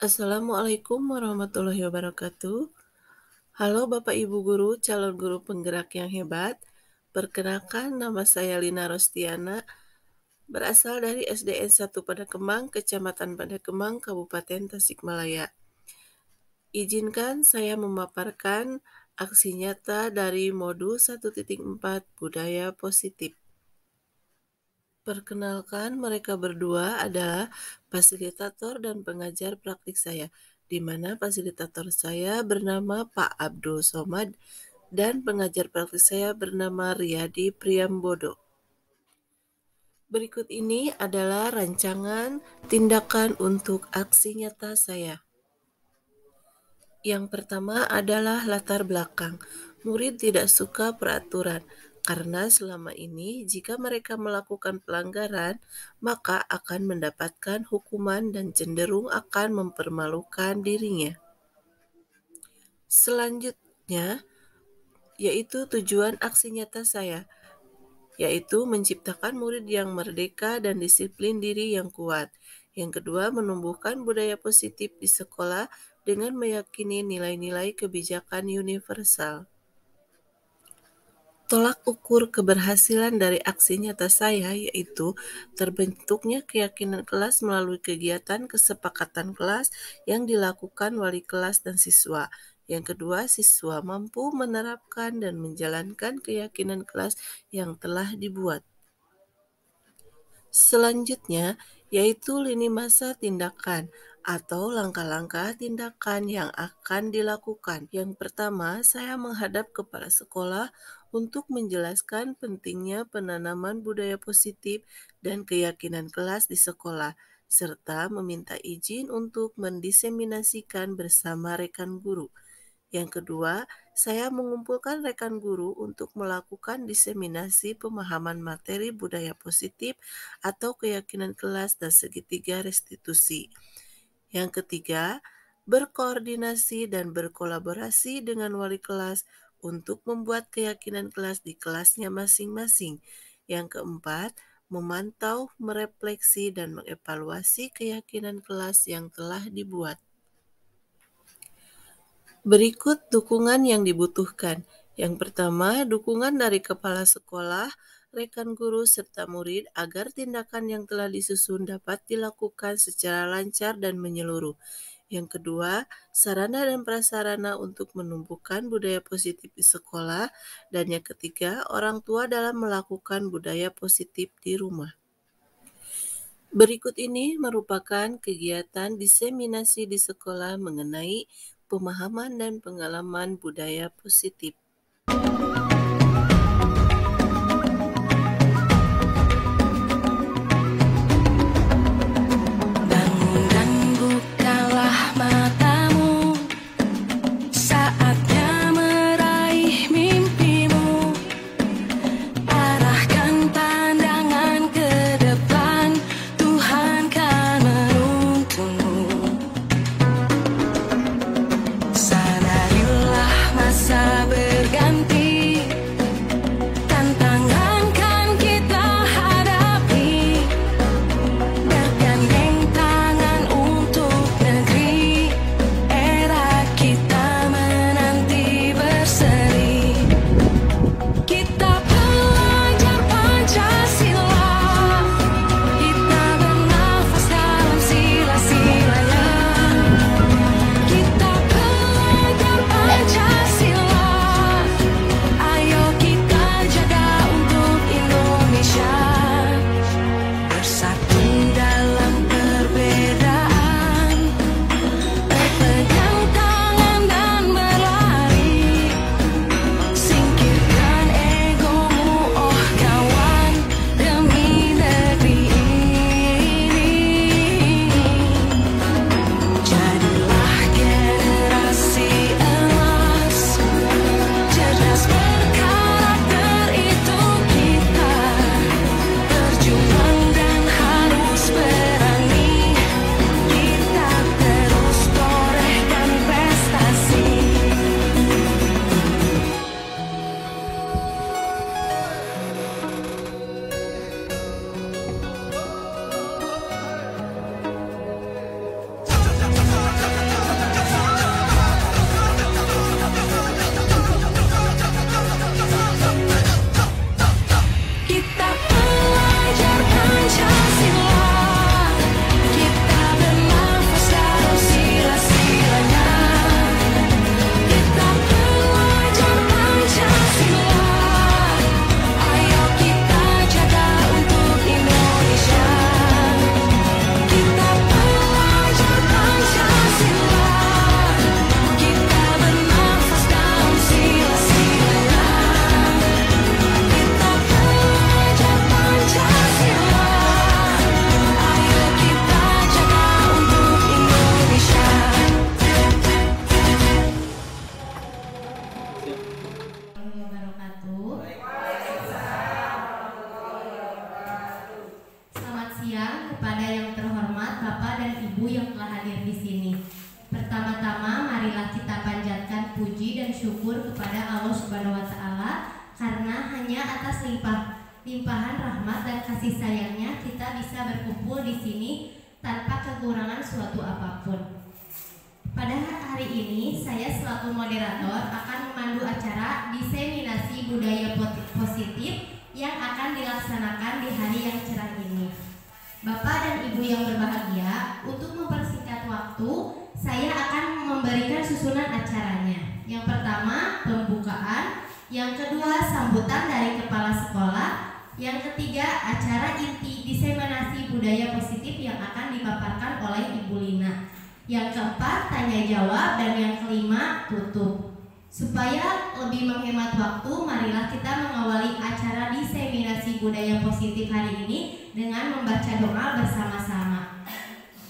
Assalamualaikum warahmatullahi wabarakatuh. Halo Bapak Ibu Guru, calon guru penggerak yang hebat. Perkenalkan, nama saya Lina Rostiana, berasal dari SDN 1 Padakemang, Kecamatan Padakemang, Kabupaten Tasikmalaya. Izinkan saya memaparkan aksi nyata dari modul 1.4 Budaya Positif. Perkenalkan, mereka berdua adalah fasilitator dan pengajar praktik saya, di mana fasilitator saya bernama Pak Abdul Somad dan pengajar praktik saya bernama Riyadi Priyambodo. Berikut ini adalah rancangan tindakan untuk aksi nyata saya. Yang pertama adalah latar belakang. Murid tidak suka peraturan, karena selama ini jika mereka melakukan pelanggaran, maka akan mendapatkan hukuman dan cenderung akan mempermalukan dirinya. Selanjutnya, yaitu tujuan aksi nyata saya, yaitu menciptakan murid yang merdeka dan disiplin diri yang kuat. Yang kedua, menumbuhkan budaya positif di sekolah dengan meyakini nilai-nilai kebijakan universal. Tolak ukur keberhasilan dari aksi nyata saya yaitu terbentuknya keyakinan kelas melalui kegiatan kesepakatan kelas yang dilakukan wali kelas dan siswa. Yang kedua, siswa mampu menerapkan dan menjalankan keyakinan kelas yang telah dibuat. Selanjutnya, yaitu lini masa tindakan atau langkah-langkah tindakan yang akan dilakukan. Yang pertama, saya menghadap kepala sekolah untuk menjelaskan pentingnya penanaman budaya positif dan keyakinan kelas di sekolah, serta meminta izin untuk mendiseminasikan bersama rekan guru. Yang kedua, saya mengumpulkan rekan guru untuk melakukan diseminasi pemahaman materi budaya positif atau keyakinan kelas dan segitiga restitusi. Yang ketiga, berkoordinasi dan berkolaborasi dengan wali kelas untuk membuat keyakinan kelas di kelasnya masing-masing. Yang keempat, memantau, merefleksi, dan mengevaluasi keyakinan kelas yang telah dibuat. Berikut dukungan yang dibutuhkan. Yang pertama, dukungan dari kepala sekolah, rekan guru, serta murid agar tindakan yang telah disusun dapat dilakukan secara lancar dan menyeluruh. Yang kedua, sarana dan prasarana untuk menumbuhkan budaya positif di sekolah. Dan yang ketiga, orang tua dalam melakukan budaya positif di rumah. Berikut ini merupakan kegiatan diseminasi di sekolah mengenai pemahaman dan pengalaman budaya positif. Bangun dan bukalah matamu, saatnya meraih mimpimu. Arahkan pandangan ke depan, Tuhan kan menuntunmu. Sadarilah masa berganti, tantangan kan kita hadapi. Bergandeng tangan untuk negeri, era kita menanti berseri. Kita belajar Pancasila, kita bernafas dalam sila-silanya. Kita belajar Pancasila, ayo kita jaga untuk Indonesia. Bersatu dalam perbedaan, berpegang tangan dan berlari. Singkirkan egomu, oh kawan, demi negeri ini. Jadilah generasi emas, cerdas berkarakter itu kita. Berjuang dan harus siang kepada yang terhormat Bapak dan Ibu yang telah hadir di sini. Pertama-tama marilah kita panjatkan puji dan syukur kepada Allah Subhanahu wa taala karena hanya atas limpahan rahmat dan kasih sayangnya kita bisa berkumpul di sini tanpa kekurangan suatu apapun. Pada hari ini saya selaku moderator akan memandu acara diseminasi budaya positif yang akan dilaksanakan di hari yang cerah ini. Bapak dan Ibu yang berbahagia, untuk mempersingkat waktu, saya akan memberikan susunan acaranya. Yang pertama, pembukaan. Yang kedua, sambutan dari kepala sekolah. Yang ketiga, acara inti diseminasi budaya positif yang akan dipaparkan oleh Ibu Lina. Yang keempat, tanya jawab. Dan yang kelima, tutup. Supaya lebih menghemat waktu, marilah kita mengawali acara diseminasi budaya positif hari ini dengan membaca doa bersama-sama.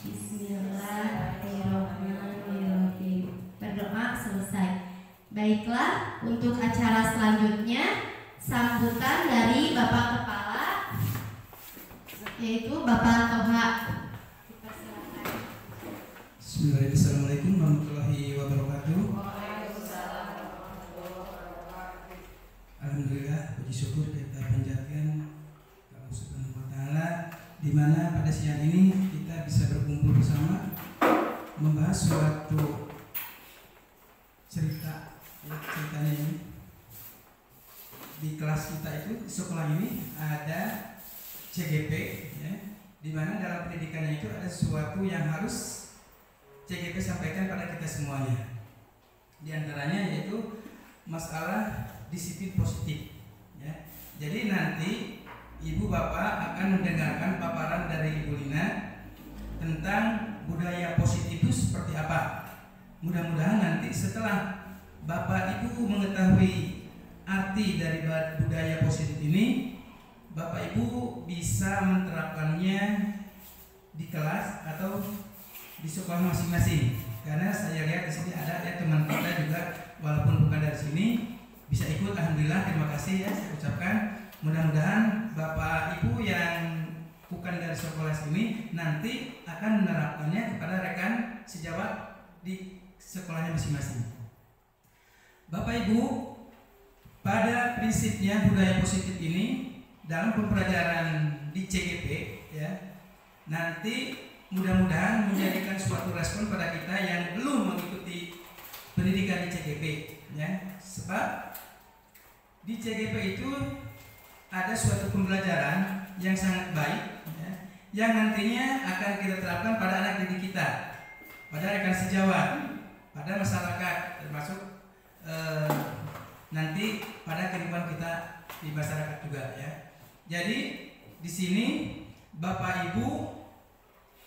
Bismillahirrahmanirrahim. Berdoa selesai. Baiklah, untuk acara selanjutnya sambutan dari Bapak Kepala, yaitu Bapak Toha. Bismillahirrahmanirrahim. Assalamualaikum warahmatullahi wabarakatuh. Alhamdulillah, puji syukur kita panjatkan Allah Subhanahu wa taala, di mana pada siang ini kita bisa berkumpul bersama membahas suatu cerita. Ceritanya ini di kelas kita itu, di sekolah ini ada CGP, ya, di mana dalam pendidikannya itu ada sesuatu yang harus CGP sampaikan pada kita semuanya. Di antaranya yaitu masalah disiplin positif, ya. Jadi nanti Ibu Bapak akan mendengarkan paparan dari Ibu Lina tentang budaya positif itu seperti apa. Mudah-mudahan nanti setelah Bapak Ibu mengetahui arti dari budaya positif ini, Bapak Ibu bisa menerapkannya di kelas atau di sekolah masing-masing. Karena saya lihat di sini ada ya teman kita juga, walaupun bukan dari sini, bisa ikut. Alhamdulillah, terima kasih ya saya ucapkan. Mudah-mudahan Bapak Ibu yang bukan dari sekolah sini nanti akan menerapkannya kepada rekan sejawat di sekolahnya masing-masing. Bapak Ibu, pada prinsipnya budaya positif ini dalam pembelajaran di CGP, ya, nanti mudah-mudahan menjadikan suatu respon pada kita yang belum mengikuti pendidikan di CGP, ya. Sebab di CGP itu ada suatu pembelajaran yang sangat baik, ya, yang nantinya akan kita terapkan pada anak didik kita, pada rekan sejawat, pada masyarakat, termasuk nanti pada kehidupan kita di masyarakat juga, ya. Jadi di sini Bapak Ibu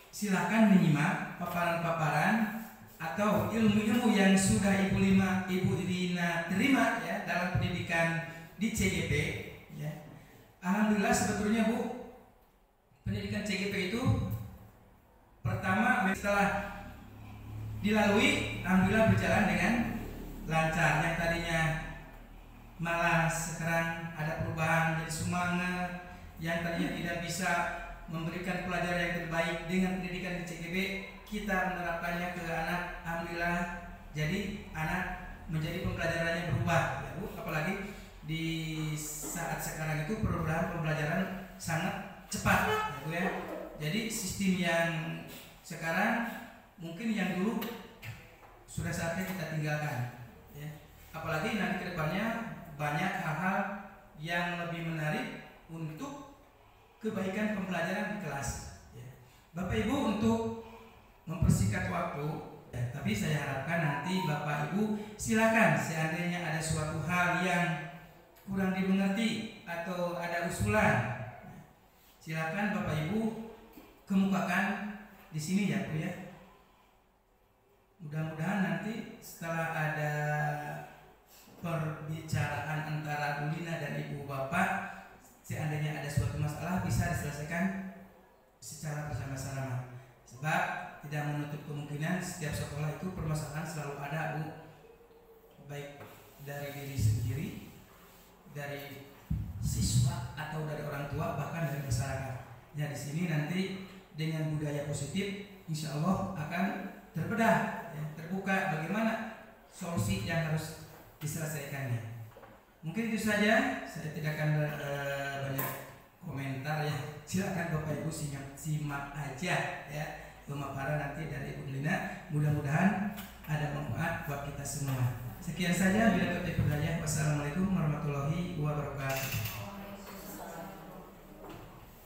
silakan menyimak paparan-paparan atau ilmu-ilmu yang sudah Ibu Lina terima, ya, dalam pendidikan di CGP, ya. Alhamdulillah, sebetulnya Bu, pendidikan CGP itu pertama setelah dilalui, alhamdulillah berjalan dengan lancar. Yang tadinya malas sekarang ada perubahan, jadi semangat. Yang tadinya tidak bisa memberikan pelajaran yang terbaik dengan pendidikan di CGP, kita menerapkannya ke anak. Alhamdulillah, jadi anak menjadi pembelajarannya berubah, ya Bu. Apalagi di saat sekarang itu perubahan pembelajaran sangat cepat, ya Bu, ya. Jadi sistem yang sekarang mungkin yang dulu sudah saatnya kita tinggalkan, ya. Apalagi nanti kedepannya banyak hal-hal yang lebih menarik untuk kebaikan pembelajaran di kelas, ya. Bapak Ibu, untuk mempersingkat waktu, ya, tapi saya harapkan nanti Bapak Ibu silakan seandainya ada suatu hal yang kurang dimengerti atau ada usulan, silakan Bapak Ibu kemukakan di sini, ya Bu, ya. Mudah-mudahan nanti setelah ada perbicaraan antara Bu Lina dan Ibu Bapak, seandainya ada suatu masalah bisa diselesaikan secara bersama-sama. Sebab tidak menutup kemungkinan setiap sekolah itu permasalahan selalu ada, Bu. Baik dari diri sendiri, dari siswa atau dari orang tua, bahkan dari masyarakat. Ya di sini nanti dengan budaya positif, insya Allah akan terbedah, ya, terbuka bagaimana solusi yang harus diselesaikannya. Mungkin itu saja, saya tidak akan banyak komentar ya. Silakan Bapak Ibu simak aja ya pemaparan nanti dari Ibu Lina. Mudah-mudahan ada manfaat buat kita semua. Sekian saja, bila taufiq hidayah. Wassalamualaikum warahmatullahi wabarakatuh.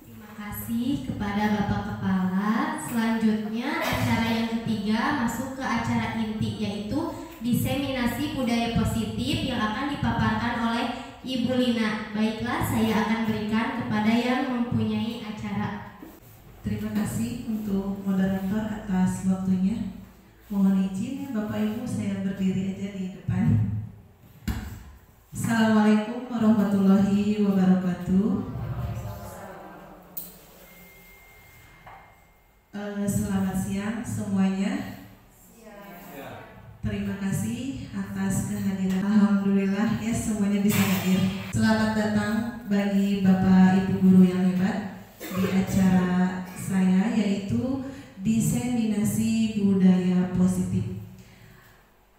Terima kasih kepada Bapak Kepala. Selanjutnya acara yang ketiga masuk ke acara inti, yaitu diseminasi budaya positif yang akan dipaparkan oleh Ibu Lina. Baiklah, saya akan berikan kepada yang mempunyai acara. Terima kasih untuk moderator atas waktunya. Mohon izin ya Bapak Ibu, saya berdiri aja di depan. Assalamualaikum warahmatullahi wabarakatuh. Selamat siang semuanya. Terima kasih atas kehadiran. Alhamdulillah ya semuanya bisa hadir. Selamat datang bagi Bapak Ibu guru yang hebat di acara saya, yaitu diseminasi budaya positif.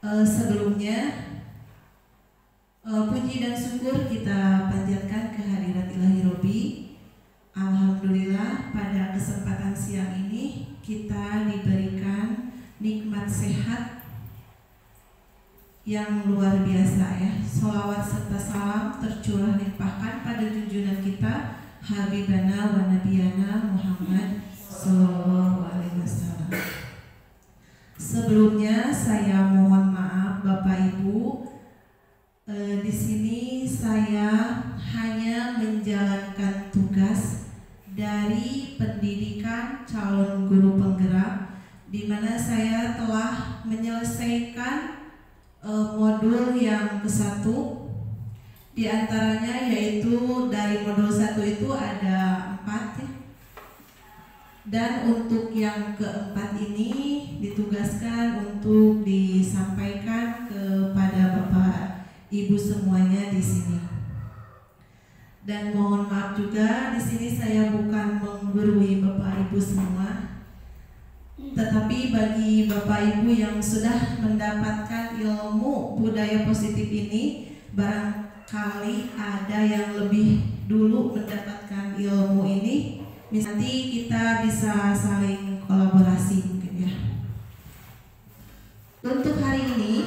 Sebelumnya puji dan syukur kita panjatkan kehadirat Ilahi Robi. Alhamdulillah pada kesempatan siang ini kita diberikan nikmat sehat yang luar biasa ya. Sholawat serta salam tercurah limpahkan pada junjungan kita Habibana wa Nabiyana Muhammad Sallallahu Alaihi Wasallam. Sebelumnya saya mohon maaf Bapak Ibu, di sini saya hanya menjalankan tugas dari pendidikan calon guru penggerak, di mana saya telah menyelesaikan modul yang ke-1, di antaranya yaitu dari modul 1 itu ada 4 ya. Dan untuk yang ke-4 ini ditugaskan untuk disampaikan kepada Bapak Ibu semuanya di sini. Dan mohon maaf juga di sini saya bukan menggurui Bapak Ibu semua, tetapi bagi Bapak Ibu yang sudah mendapatkan ilmu budaya positif ini, barangkali ada yang lebih dulu mendapatkan ilmu ini, nanti kita bisa saling kolaborasi mungkin ya. Untuk hari ini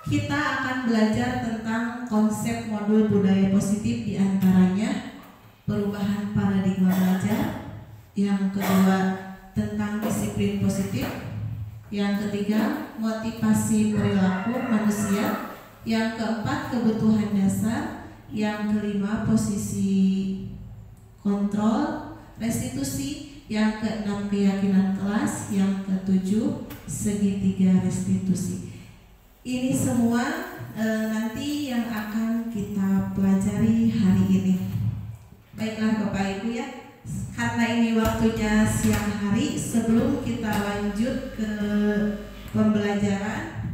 kita akan belajar tentang konsep modul budaya positif, diantaranya perubahan paradigma belajar, yang kedua tentang disiplin positif, yang ketiga motivasi perilaku manusia, yang keempat kebutuhan dasar, yang kelima posisi kontrol restitusi, yang keenam keyakinan kelas, yang ketujuh segitiga restitusi. Ini semua nanti yang akan kita pelajari hari ini. Baiklah Bapak Ibu ya, karena ini waktunya siang hari, sebelum kita lanjut ke pembelajaran,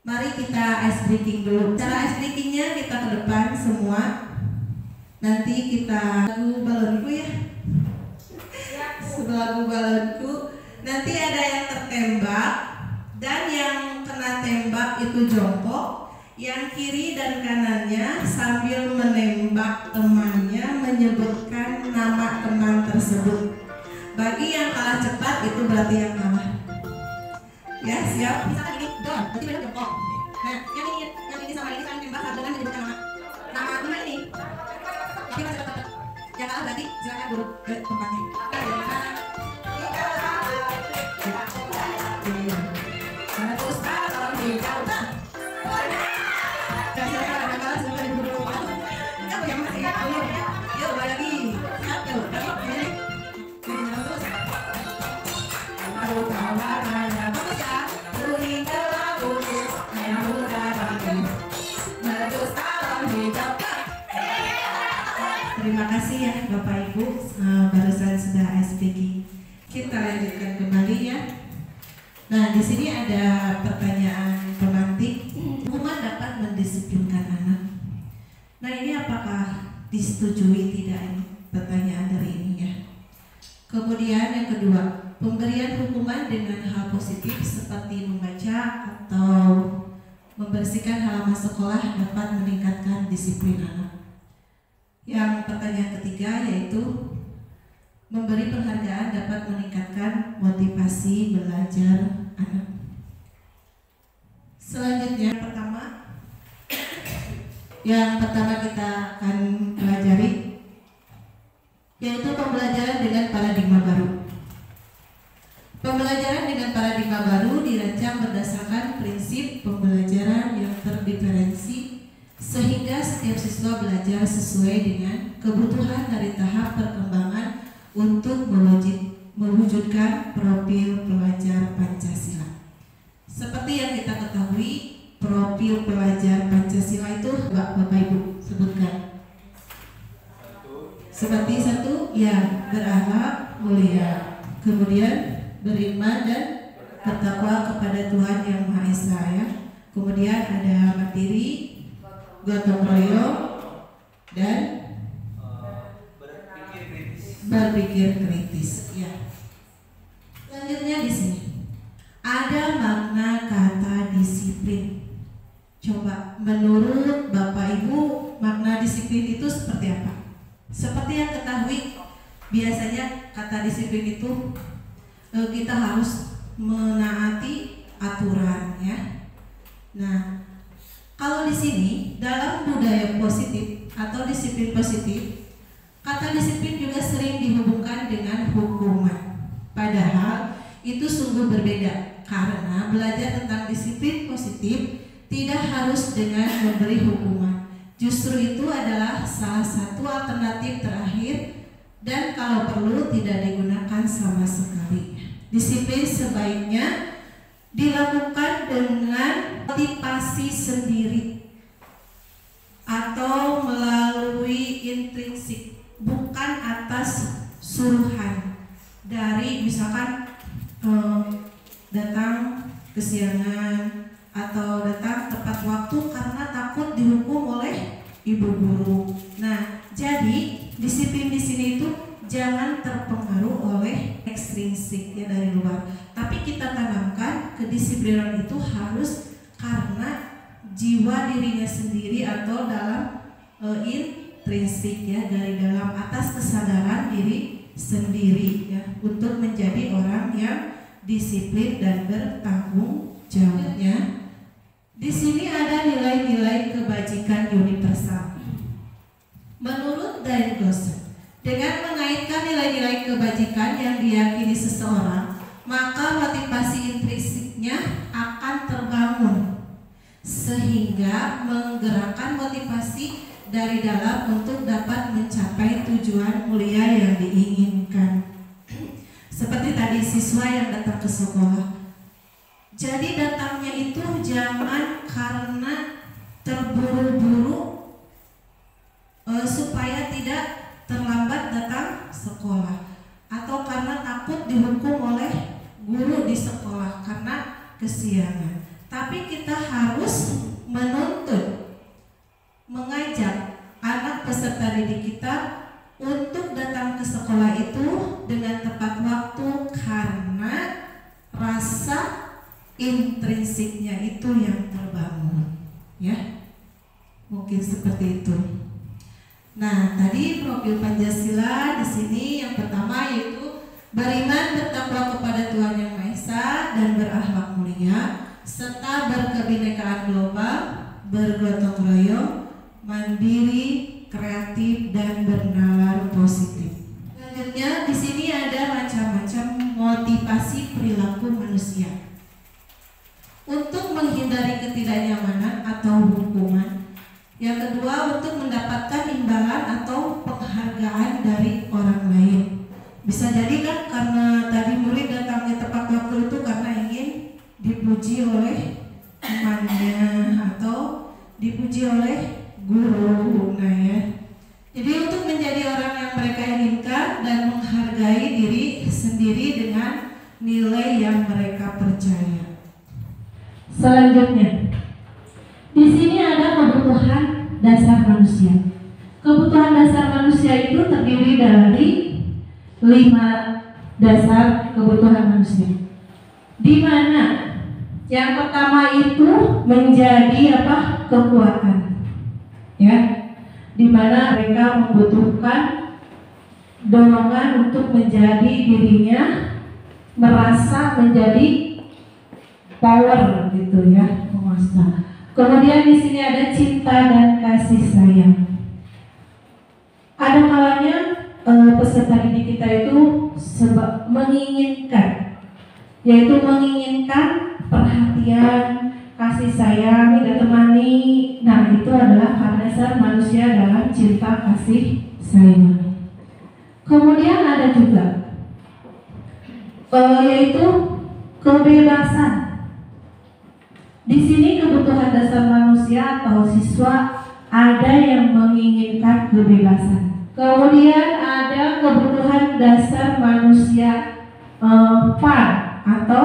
mari kita ice breaking dulu. Cara ice breakingnya kita ke depan semua. Nanti kita lagu balonku ya, lagu balonku. Nanti ada yang tertembak dan yang kena tembak itu jongkok, yang kiri dan kanannya sambil menembak temannya menyebutkan nama teman tersebut. Bagi yang kalah cepat itu berarti yang kalah. Ya siap? Misalkan ini, don, berarti benar jongkok. Nah, yang ini sama ini saling tembak dengan menyebutkan nama teman ini. Tapi masih cepat. Yang kalah berarti silakan duduk ke tempatnya. Terima kasih ya Bapak Ibu, barusan sudah speaking. Kita lanjutkan kembali ya. Nah di sini ada pertanyaan pemantik. Rumah dapat mendisiplinkan anak. Nah ini apakah disetujui tidak ini? pertanyaan dari ini ya. Kemudian yang kedua, pemberian hukuman dengan hal positif seperti membaca atau membersihkan halaman sekolah dapat meningkatkan disiplin anak. Yang pertanyaan ketiga yaitu memberi penghargaan dapat meningkatkan motivasi belajar anak. Selanjutnya yang pertama kita akan pelajari yaitu pembelajaran dengan paradigma baru. Pembelajaran dengan paradigma baru dirancang berdasarkan prinsip pembelajaran yang terdiferensi sehingga setiap siswa belajar sesuai dengan kebutuhan dari tahap perkembangan untuk mewujudkan profil pelajar Pancasila. Seperti yang kita ketahui, profil pelajar Pancasila itu Bapak Ibu sebutkan. Seperti satu, ya, berakhlak mulia, kemudian beriman dan bertakwa kepada Tuhan Yang Maha Esa ya. Kemudian ada mandiri, gotong royong, dan berpikir kritis ya. Selanjutnya di sini ada makna kata disiplin. Coba menurut Bapak Ibu makna disiplin itu seperti apa? Seperti yang ketahui biasanya kata disiplin itu kita harus menaati aturan ya. Nah, kalau di sini dalam budaya positif atau disiplin positif, kata disiplin juga sering dihubungkan dengan hukuman. Padahal itu sungguh berbeda karena belajar tentang disiplin positif tidak harus dengan memberi hukuman. Justru itu adalah salah satu alternatif terakhir dan kalau perlu tidak digunakan sama sekali. Disiplin sebaiknya dilakukan dengan motivasi sendiri atau melalui intrinsik, bukan atas suruhan dari misalkan datang kesiangan atau datang tepat waktu karena takut dihukum oleh ibu guru. Nah, jadi disiplin di sini itu jangan terpengaruh oleh ekstrinsik ya dari luar, tapi kita tanamkan kedisiplinan itu harus karena jiwa dirinya sendiri atau dalam intrinsik ya, dari dalam atas kesadaran diri sendiri ya, untuk menjadi orang yang disiplin dan bertanggung jawabnya. Di sini ada nilai-nilai kebajikan universal. Menurut Dain Gossen, dengan mengaitkan nilai-nilai kebajikan yang diyakini seseorang, maka motivasi intrinsiknya akan terbangun sehingga menggerakkan motivasi dari dalam untuk dapat mencapai tujuan mulia yang diinginkan. Seperti tadi siswa yang datang ke sekolah. Jadi datangnya itu jangan karena terburu-buru supaya tidak terlambat datang sekolah, atau karena takut dihukum oleh guru di sekolah karena kesiangan. Tapi kita harus menuntut, mengajak anak peserta didik kita untuk datang ke sekolah itu dengan tepat waktu karena rasa intrinsiknya itu yang terbangun ya, mungkin seperti itu. Nah, tadi profil Pancasila di sini yang pertama yaitu beriman bertakwa kepada Tuhan Yang Maha Esa dan berakhlak mulia serta berkebinekaan global, bergotong royong, mandiri, kreatif dan bernalar positif. Selanjutnya di sini ada macam-macam motivasi perilaku manusia. Untuk menghindari ketidaknyamanan atau hukuman. Yang kedua, untuk mendapatkan imbalan atau penghargaan dari orang lain. Bisa jadi kan karena tadi murid datangnya tepat waktu itu karena ingin dipuji oleh temannya atau dipuji oleh guru. Nah ya. Jadi untuk menjadi orang yang mereka inginkan dan menghargai diri sendiri dengan nilai yang mereka percaya. Selanjutnya, di sini ada kebutuhan dasar manusia. kebutuhan dasar manusia itu terdiri dari 5 dasar kebutuhan manusia. Di mana yang pertama itu menjadi kekuatan, ya, di mana mereka membutuhkan dorongan untuk menjadi dirinya, merasa menjadi power gitu ya, penguasa. Kemudian di sini ada cinta dan kasih sayang. Ada kalanya peserta didik kita itu menginginkan, yaitu menginginkan perhatian, kasih sayang, ditemani. Nah, itu adalah hal dasar manusia dalam cinta kasih sayang. Kemudian ada juga yaitu kebebasan. Di sini kebutuhan dasar manusia atau siswa ada yang menginginkan kebebasan. Kemudian ada kebutuhan dasar manusia fun atau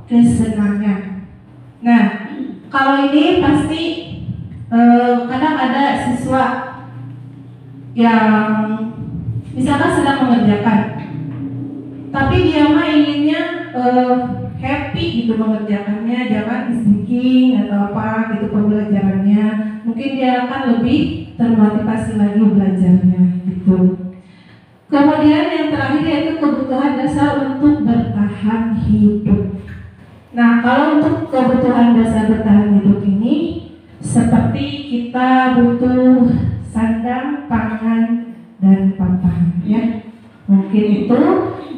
kesenangan. Nah, kalau ini pasti kadang ada siswa yang misalkan sedang mengerjakan, tapi dia mah inginnya happy gitu mengerjakannya, jangan speaking atau apa gitu pembelajarannya. Mungkin dia akan lebih termotivasi lagi belajarnya gitu. Kemudian yang terakhir yaitu kebutuhan dasar untuk bertahan hidup. Nah, kalau untuk kebutuhan dasar bertahan hidup ini seperti kita butuh sandang, pangan, dan papan, ya. Mungkin itu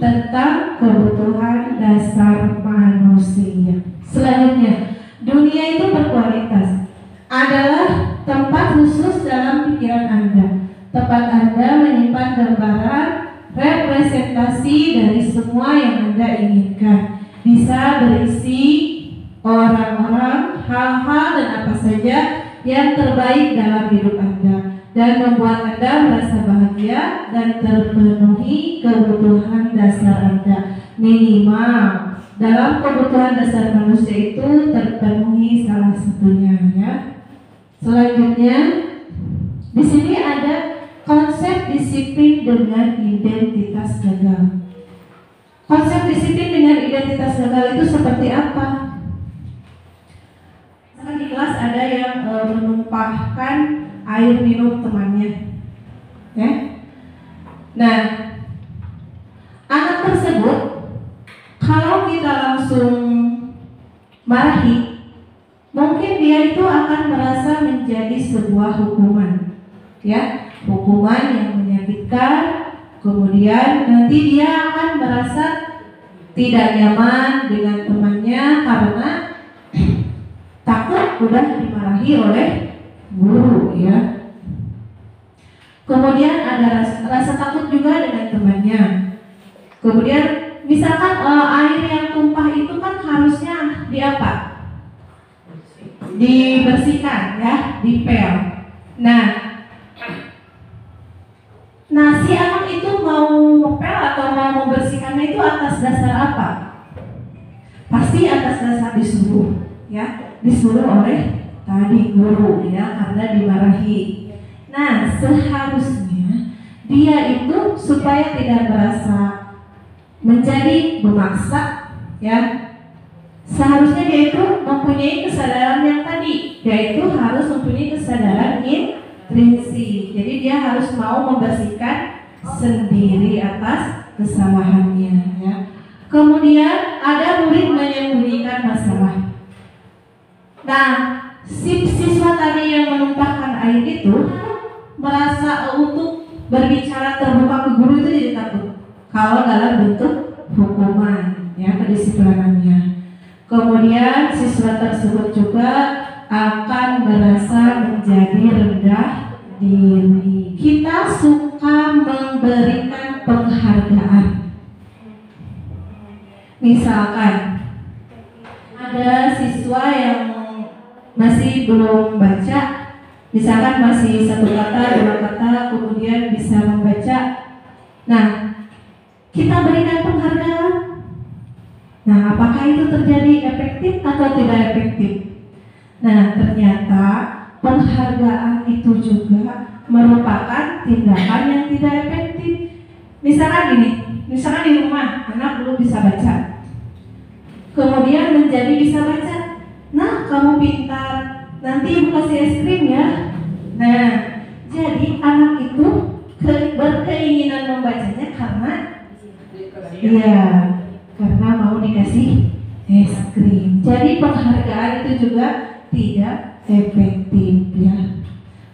tentang kebutuhan dasar manusia. Selanjutnya, dunia itu berkualitas. Adalah tempat khusus dalam pikiran Anda. Tempat Anda menyimpan gambaran representasi dari semua yang Anda inginkan. Bisa berisi orang-orang, hal-hal, dan apa saja yang terbaik dalam hidup Anda, dan membuat Anda merasa bahagia dan terpenuhi kebutuhan dasar Anda. Minimal dalam kebutuhan dasar manusia itu terpenuhi salah satunya, ya. Selanjutnya di sini ada konsep disiplin dengan identitas gagal. Konsep disiplin dengan identitas gagal itu seperti apa? Misalkan di kelas ada yang menumpahkan air minum temannya, ya. Nah, anak tersebut kalau kita langsung marahi, mungkin dia itu akan merasa menjadi sebuah hukuman, ya, hukuman yang menyakitkan. Kemudian nanti dia akan merasa tidak nyaman dengan temannya karena takut udah dimarahi oleh guru, ya. Kemudian ada rasa takut juga dengan temannya. Kemudian misalkan air yang tumpah itu kan harusnya dibersihkan, ya, dipel. Nah, si anak itu mau ngepel atau mau membersihkannya itu atas dasar apa? Pasti atas dasar disuruh, ya, disuruh oleh tadi guru, ya, karena dimarahi. Nah, seharusnya dia itu supaya tidak merasa menjadi memaksa, ya, seharusnya dia itu mempunyai kesadaran yang tadi, yaitu harus mempunyai kesadaran intrinsik. Jadi dia harus mau membersihkan sendiri atas kesalahannya, ya. Kemudian ada murid menyembunyikan masalah. Nah, si siswa tadi yang menumpahkan air itu merasa untuk berbicara terbuka ke guru itu jadi takut kalau dalam bentuk hukuman, ya, kedisiplinannya. Kemudian siswa tersebut juga akan merasa menjadi rendah diri. Kita suka memberikan penghargaan. Misalkan ada siswa yang masih belum baca, misalkan masih 1 kata, 2 kata, kemudian bisa membaca. Nah, kita berikan penghargaan. Nah, apakah itu terjadi efektif atau tidak efektif? Nah, ternyata penghargaan itu juga merupakan tindakan yang tidak efektif. Misalkan gini, misalkan di rumah anak belum bisa baca, kemudian menjadi bisa baca. Nah, kamu pintar, nanti ibu kasih es krim ya. Nah, jadi anak itu berkeinginan membacanya karena karena mau dikasih es krim. Jadi penghargaan itu juga tidak efektif ya.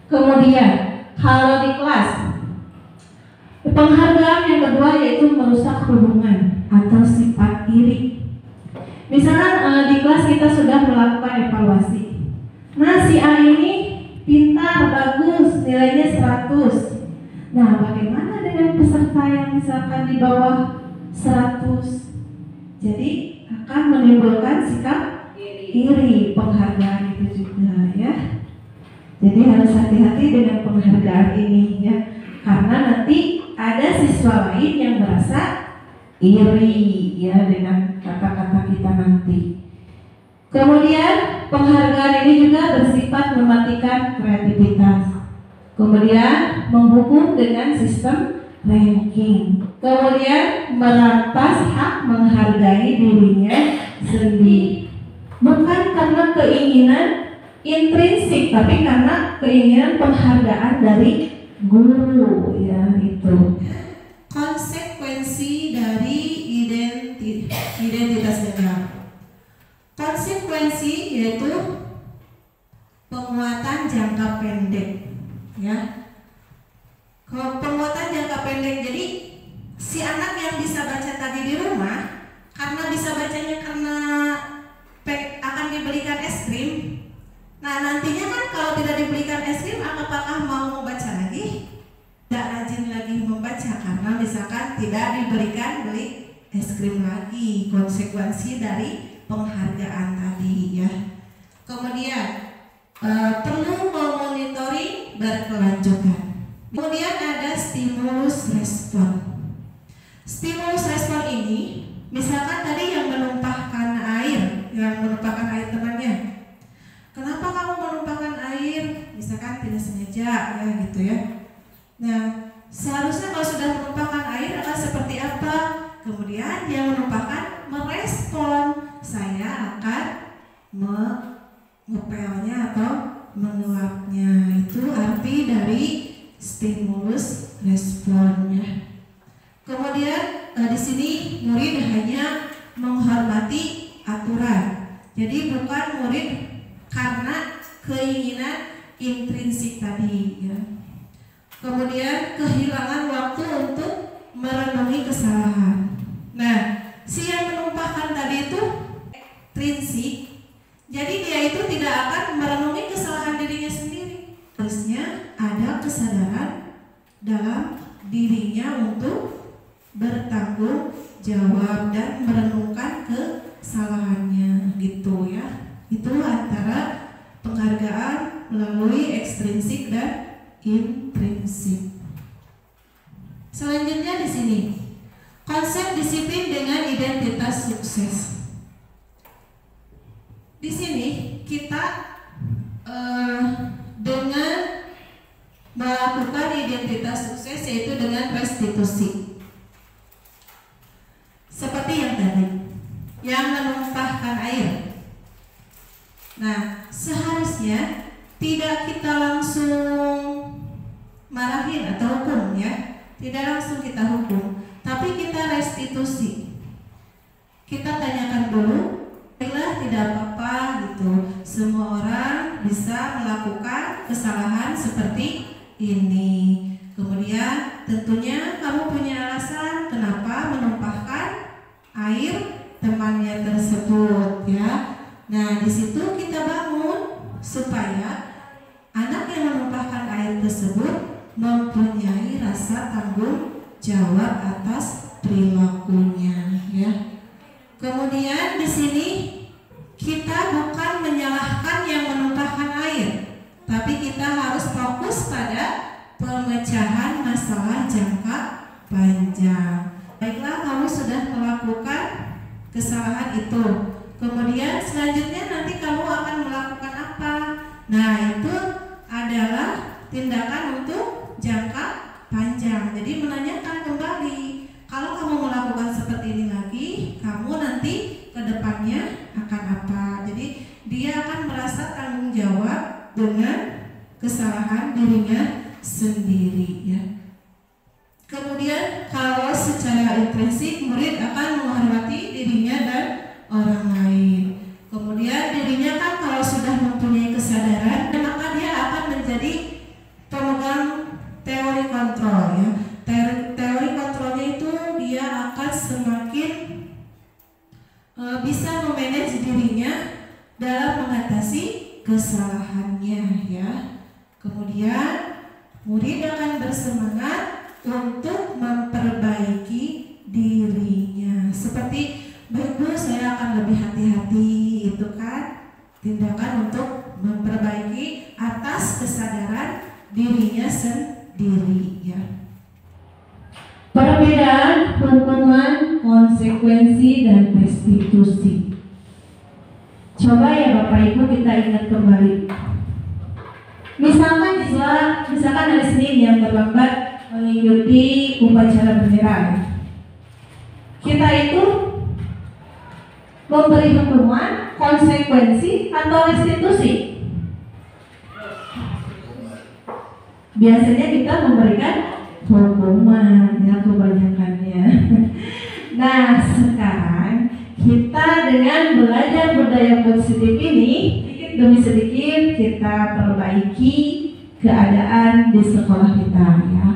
Kemudian kalau di kelas, penghargaan yang kedua yaitu merusak hubungan atau sifat iri. Misalkan di kelas kita sudah melakukan evaluasi. Nah, si A ini pintar, bagus, nilainya 100. Nah, bagaimana dengan peserta yang misalkan di bawah 100? Jadi akan menimbulkan sikap iri. Penghargaan itu juga ya. Jadi harus hati-hati dengan penghargaan ini ya, karena nanti ada siswa lain yang merasa iri ya dengan kata-kata kita nanti. Kemudian penghargaan ini juga bersifat mematikan kreativitas. Kemudian menghukum dengan sistem ranking. Kemudian merampas hak menghargai dirinya sendiri. Bukan karena keinginan intrinsik, tapi karena keinginan penghargaan dari guru ya itu. Konsekuensi dari identitas negara. Konsekuensi yaitu penguatan jangka pendek. Ya, penguatan jangka pendek. Jadi si anak yang bisa baca tadi di rumah, karena bisa bacanya karena akan diberikan es krim. Nah, nantinya kan kalau tidak diberikan es krim, apakah mau membaca lagi? Tidak rajin lagi membaca karena misalkan tidak diberikan beli es krim lagi. Konsekuensi dari penghargaan tadi ya. Kemudian perlu memonitoring berkelanjutan. Kemudian ada stimulus respon. Stimulus respon ini, misalkan tadi yang menumpahkan air temannya. Kenapa kamu menumpahkan air? Misalkan tidak sengaja ya gitu ya. Nah, seharusnya kalau sudah menumpahkan air akan seperti apa? Kemudian yang menumpahkan merespon, saya akan ngepelnya atau menguapnya. Itu arti dari stimulus responnya. Kemudian di sini murid hanya menghormati aturan. Jadi bukan murid karena keinginan intrinsik tadi ya. Kemudian kehilangan waktu untuk merenungi kesalahan. Nah, si yang menumpahkan tadi itu intrinsik. Jadi dia itu tidak akan merenungi kesalahan dirinya sendiri. Harusnya ada kesadaran dalam dirinya untuk bertanggung jawab dan merenungkan kesalahannya gitu ya. Itu antara penghargaan melalui ekstrinsik dan intrinsik. Selanjutnya di sini konsep disiplin dengan identitas sukses. Di sini kita dengan melakukan identitas sukses yaitu dengan restitusi. Seperti yang tadi, yang menumpahkan air. Nah, seharusnya tidak kita langsung marahin atau hukum ya, tidak langsung kita hukum, tapi kita restitusi. Kita tanyakan dulu, baiklah tidak apa-apa gitu. Semua orang bisa melakukan kesalahan seperti ini. Kemudian tentunya kamu punya alasan kenapa menumpahkan air temannya tersebut ya. Nah, di situ kita bangun supaya anak yang menumpahkan air tersebut mempunyai rasa tanggung jawab atas perilakunya ya. Kemudian di sini kita bukan menyalahkan yang menumpahkan air, tapi kita harus fokus pada pemecahan masalah jangka panjang. Baiklah, kamu sudah melakukan kesalahan itu. Kemudian selanjutnya nanti kamu akan melakukan apa? Nah, itu adalah tindakan untuk jangka panjang. Jadi menanyakan kembali, kalau kamu melakukan seperti ini lagi, kamu nanti ke depannya akan apa. Jadi dia akan merasa tanggung jawab dengan kesalahan dirinya sendiri ya. Kemudian kalau secara intrinsik murid akan menghormati dirinya dan orang lain. Kemudian dirinya kan kalau sudah mempunyai kesadaran, maka dia akan menjadi pemegang teori kontrol ya. Teori kontrolnya itu dia akan semakin bisa memanage dirinya dalam mengatasi kesalahannya ya. Kemudian murid akan bersemangat untuk memperbaiki dirinya. Seperti baik Bu, saya akan lebih hati-hati, itu kan tindakan untuk memperbaiki atas kesadaran dirinya sendiri ya. Perbedaan hukuman, konsekuensi, dan restitusi. Coba ya Bapak Ibu kita ingat kembali. Misalkan hari Senin yang terlambat mengikuti upacara bendera. Kita itu memberi hukuman, konsekuensi, atau restitusi. Biasanya kita memberikan hukuman ya kebanyakannya. Nah sekarang kita dengan belajar budaya positif ini sedikit demi sedikit kita perbaiki keadaan di sekolah kita ya.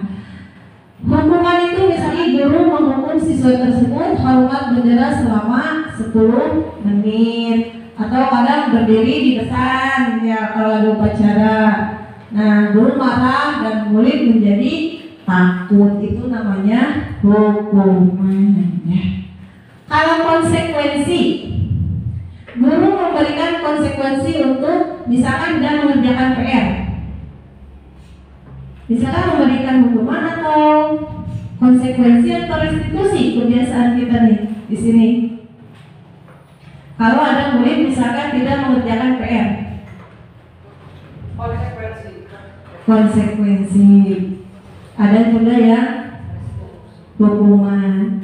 Hukuman itu misalnya guru menghukum siswa tersebut hormat bendera selama 10 menit atau kadang berdiri di depan ya kalau ada upacara. Nah guru marah dan murid menjadi takut, itu namanya hukuman ya. Kalau konsekuensi, guru memberikan konsekuensi untuk misalkan tidak mengerjakan PR. Misalkan memberikan hukuman atau konsekuensi atau restitusi kebiasaan kita nih di sini. Kalau ada murid misalkan tidak mengerjakan PR, konsekuensi. Ada juga yang hukuman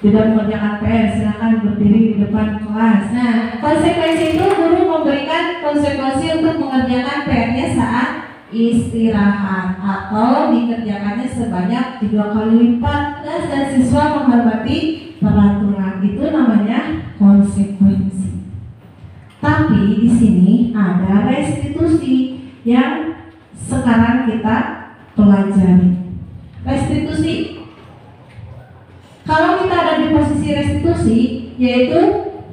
tidak mengerjakan PR, silakan berdiri di depan kelas. Nah, konsekuensi itu guru memberikan konsekuensi untuk mengerjakan PR-nya saat istirahat atau dikerjakannya sebanyak 3 kali lipat dan siswa menghormati peraturan. Itu namanya konsekuensi. Tapi di sini ada restitusi yang sekarang kita pelajari. Restitusi. Kalau kita ada di posisi restitusi, yaitu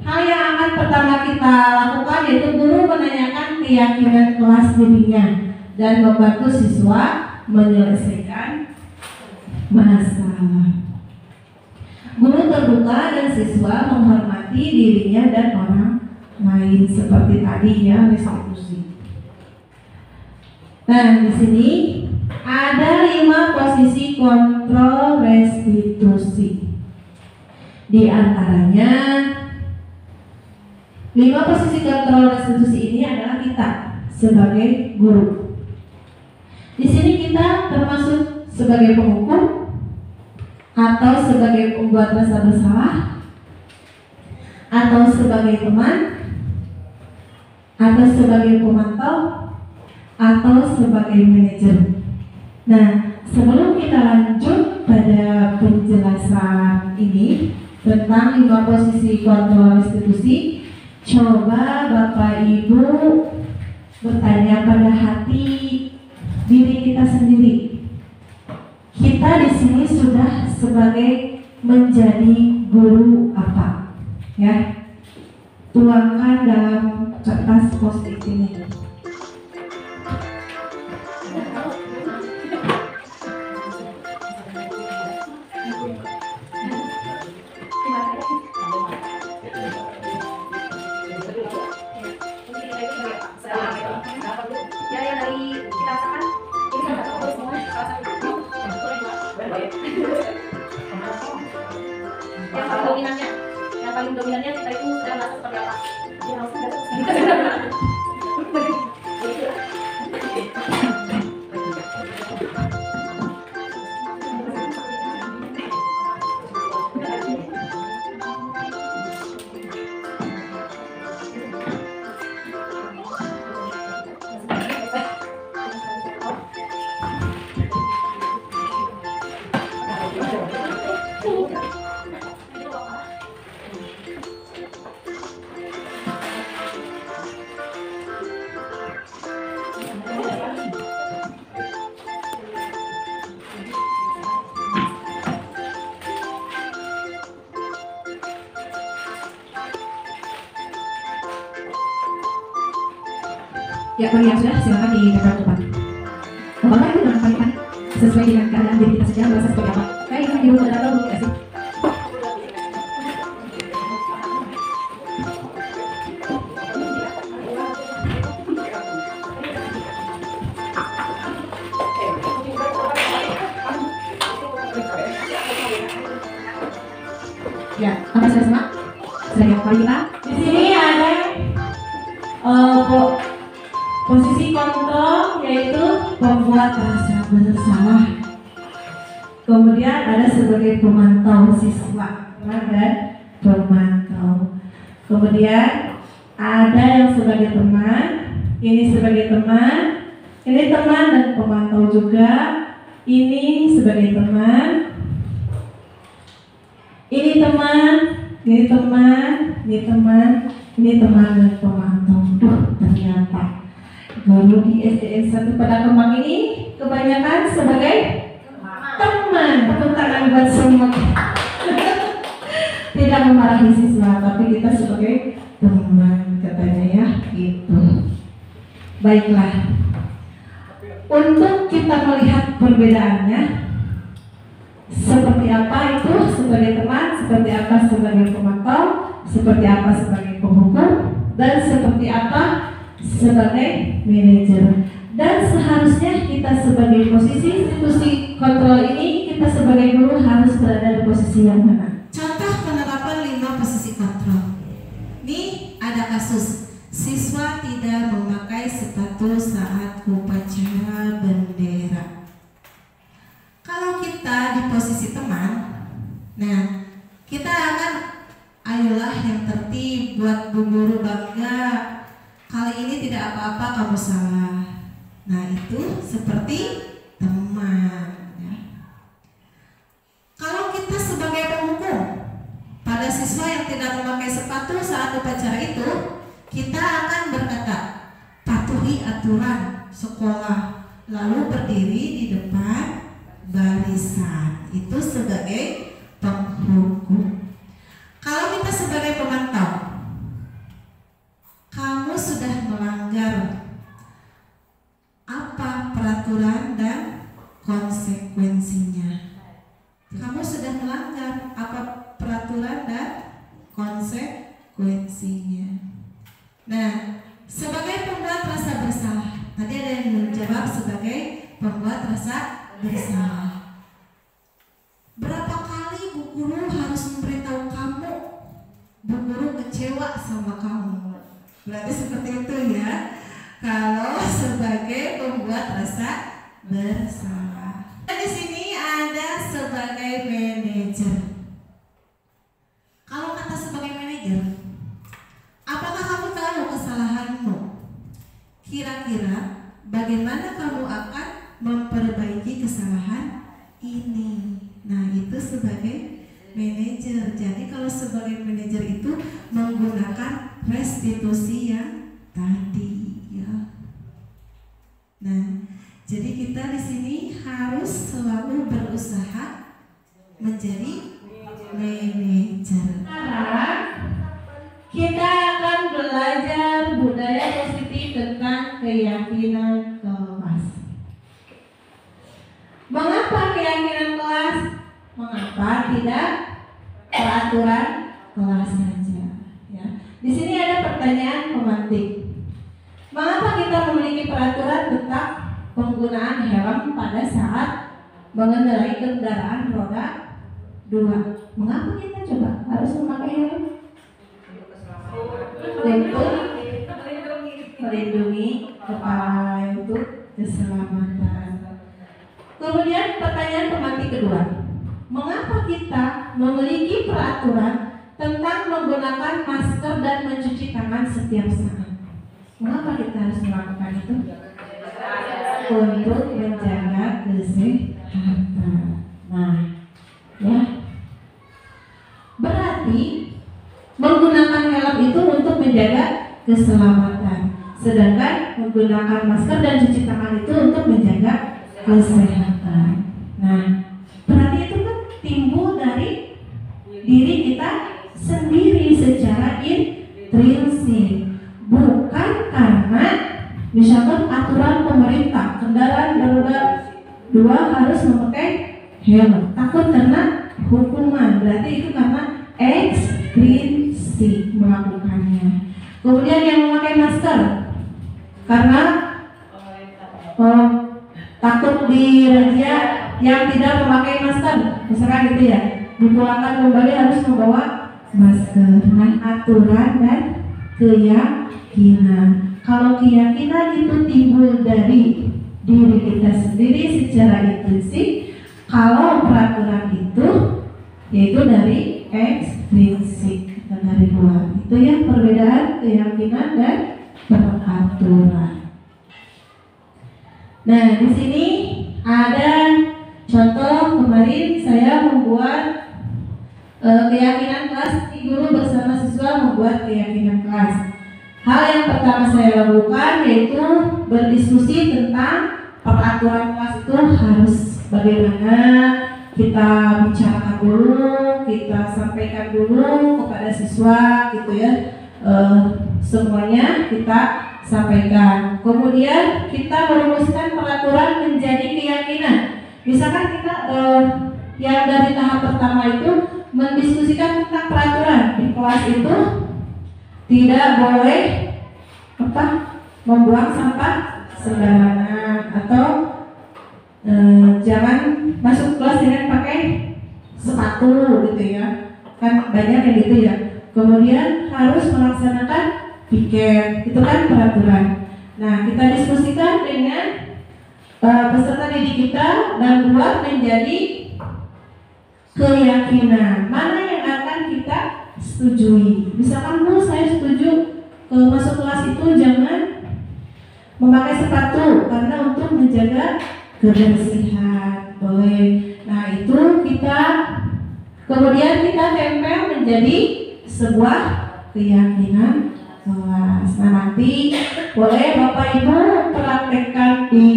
hal yang akan pertama kita lakukan yaitu guru menanyakan keyakinan kelas dirinya dan membantu siswa menyelesaikan masalah. Guru terbuka dan siswa menghormati dirinya dan orang lain seperti tadi ya, restitusi. Nah, di sini ada 5 posisi kontrol restitusi. Di antaranya 5 posisi kontrol restitusi ini adalah kita sebagai guru. Di sini kita termasuk sebagai penghukum atau sebagai pembuat rasa bersalah atau sebagai teman atau sebagai pemantau atau sebagai manajer. Nah, sebelum kita lanjut pada penjelasan ini tentang 5 posisi kontrol restitusi, coba Bapak Ibu bertanya pada hati diri kita sendiri. Kita di sini sudah sebagai menjadi guru apa? Ya, tuangkan dalam kertas post-it ini. Yang paling dominannya kita itu sudah masuk seperti apa? Ya harus Ya, bagi yang sudah silakan di depan. Bapak itu menyampaikan sesuai dengan keadaan diri kita saja, merasa seperti apa. Kayak yang di rumah ada tahu tidak sih? Ya, apa sudah semua? Sudah yang paling kita? Di sini ada posisi kontrol, yaitu pembuat rasa bersalah. Kemudian ada sebagai pemantau siswa dan pemantau. Kemudian ada yang sebagai teman, ini sebagai teman, ini teman dan pemantau juga. Ini sebagai teman, ini teman, ini teman, ini teman, ini teman dan pemantau. Ternyata guru di SDN 1 pada Kemang ini kebanyakan sebagai teman. Tepuk tangan buat semua. Tidak memarahi siswa, tapi kita sebagai teman katanya ya, gitu. Baiklah. Untuk kita melihat perbedaannya, seperti apa itu sebagai teman, seperti apa sebagai pemantau, seperti apa sebagai penghukum, dan seperti apa sebagai manajer. Dan seharusnya kita sebagai posisi institusi kontrol ini, kita sebagai guru harus berada di posisi yang mana? Contoh penerapan 5 posisi kontrol. Ini ada kasus siswa tidak memakai sepatu saat upacara bendera. Kalau kita di posisi teman, nah kita akan ayolah yang tertib, buat bu guru bangga. Kali ini tidak apa-apa kamu salah. Nah itu seperti teman ya. Kalau kita sebagai penghukum pada siswa yang tidak memakai sepatu saat upacara itu, kita akan berkata, patuhi aturan sekolah, lalu berdiri di depan barisan. Itu sebagai penghukum. Kalau kita sebagai pemantau, kamu sudah melanggar apa peraturan dan konsekuensinya. Kamu sudah melanggar apa peraturan dan konsekuensinya. Nah, sebagai pembuat rasa bersalah, tadi ada yang menjawab sebagai pembuat rasa bersalah. Berapa kali bu guru harus memberitahu kamu, bu guru kecewa sama kamu? Berarti seperti itu ya. Kalau sebagai pembuat rasa bersalah. Di sini ada sebagai manajer. Kalau kata sebagai manajer, apakah kamu tahu kesalahanmu? Kira-kira bagaimana kamu akan memperbaiki kesalahan ini? Nah, itu sebagai manajer. Jadi kalau sebagai manajer itu menggunakan restitusi yang tadi ya. Nah, jadi kita di sini harus selalu berusaha menjadi manajer. Sekarang kita akan belajar budaya positif tentang keyakinan kelas. Mengapa keyakinan kelas? Mengapa tidak peraturan kelas saja? Ya. Di sini ada pertanyaan pemantik. Mengapa kita memiliki peraturan tentang penggunaan helm pada saat mengendarai kendaraan roda 2? Mengapa kita coba harus memakai helm? Untuk melindungi kepala, untuk keselamatan. Kemudian pertanyaan pemantik kedua, mengapa kita memiliki peraturan tentang menggunakan masker dan mencuci tangan setiap saat? Mengapa kita harus melakukan itu? Untuk menjaga kesehatan. Nah, ya, berarti menggunakan helm itu untuk menjaga keselamatan, sedangkan menggunakan masker dan cuci tangan itu untuk menjaga kesehatan. Nah, berarti itu kan timbul dari diri kita sendiri secara intrinsik, bukan karena Misalkan aturan pemerintah, kendaraan beroda 2 harus memakai helm, takut kena hukuman, berarti itu karena eksplisit melakukannya. Kemudian yang memakai masker karena takut dirazia yang tidak memakai masker, misalkan gitu ya, dipulangkan kembali harus membawa masker. Nah, aturan dan keyakinan. Kalau keyakinan itu timbul dari diri kita sendiri secara intrinsik, kalau peraturan itu yaitu dari ekstrinsik dan dari luar. Itu yang perbedaan keyakinan dan peraturan. Nah, di sini ada contoh kemarin saya membuat keyakinan kelas, guru bersama siswa membuat keyakinan kelas. Hal yang pertama saya lakukan yaitu berdiskusi tentang peraturan kelas itu harus bagaimana, kita bicarakan dulu, kita sampaikan dulu kepada siswa gitu ya, semuanya kita sampaikan. Kemudian kita merumuskan peraturan menjadi keyakinan. Misalkan kita yang dari tahap pertama itu mendiskusikan tentang peraturan di kelas itu tidak boleh membuang sampah sembarangan, atau jangan masuk kelas dengan pakai sepatu gitu ya, kan banyak yang gitu ya. Kemudian harus melaksanakan piket, itu kan peraturan. Nah, kita diskusikan dengan peserta didik kita dan buat menjadi keyakinan. Mana yang akan kita setujui? Misalkan saya setuju masuk kelas itu jangan memakai sepatu karena untuk menjaga kebersihan, boleh. Nah, itu kita kemudian kita tempel menjadi sebuah keyakinan kelas. Nah, nanti boleh Bapak Ibu praktekkan di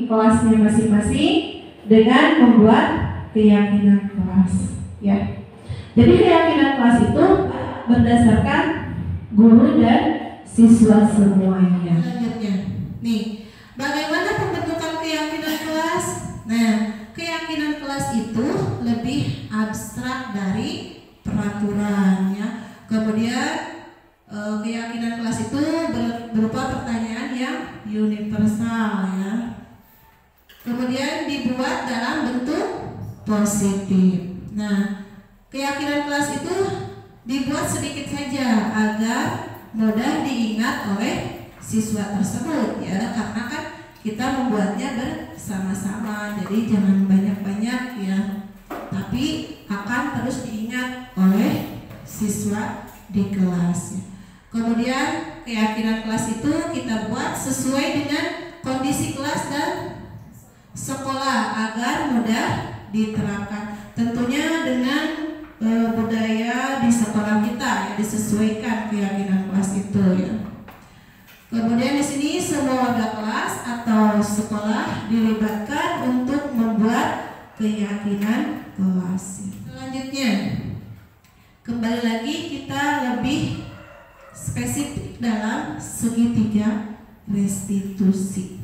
kelasnya masing-masing dengan membuat keyakinan kelas, ya. Jadi keyakinan kelas itu berdasarkan guru dan siswa semuanya. Selanjutnya, nih, bagaimana pembentukan keyakinan kelas? Nah, keyakinan kelas itu lebih abstrak dari peraturan, ya. Kemudian keyakinan kelas itu berupa pertanyaan yang universal, ya. Kemudian dibuat dalam bentuk positif. Nah, keyakinan kelas itu dibuat sedikit saja agar mudah diingat oleh siswa tersebut, ya, karena kan kita membuatnya bersama-sama, jadi jangan banyak-banyak ya, tapi akan terus diingat oleh siswa di kelas. Kemudian keyakinan kelas itu kita buat sesuai dengan kondisi kelas dan sekolah agar mudah diterapkan, tentunya dengan budaya di sekolah kita, ya, disesuaikan keyakinan kelas itu, ya. Kemudian di sini semua warga kelas atau sekolah dilibatkan untuk membuat keyakinan kelas. Selanjutnya, kembali lagi kita lebih spesifik dalam segitiga restitusi.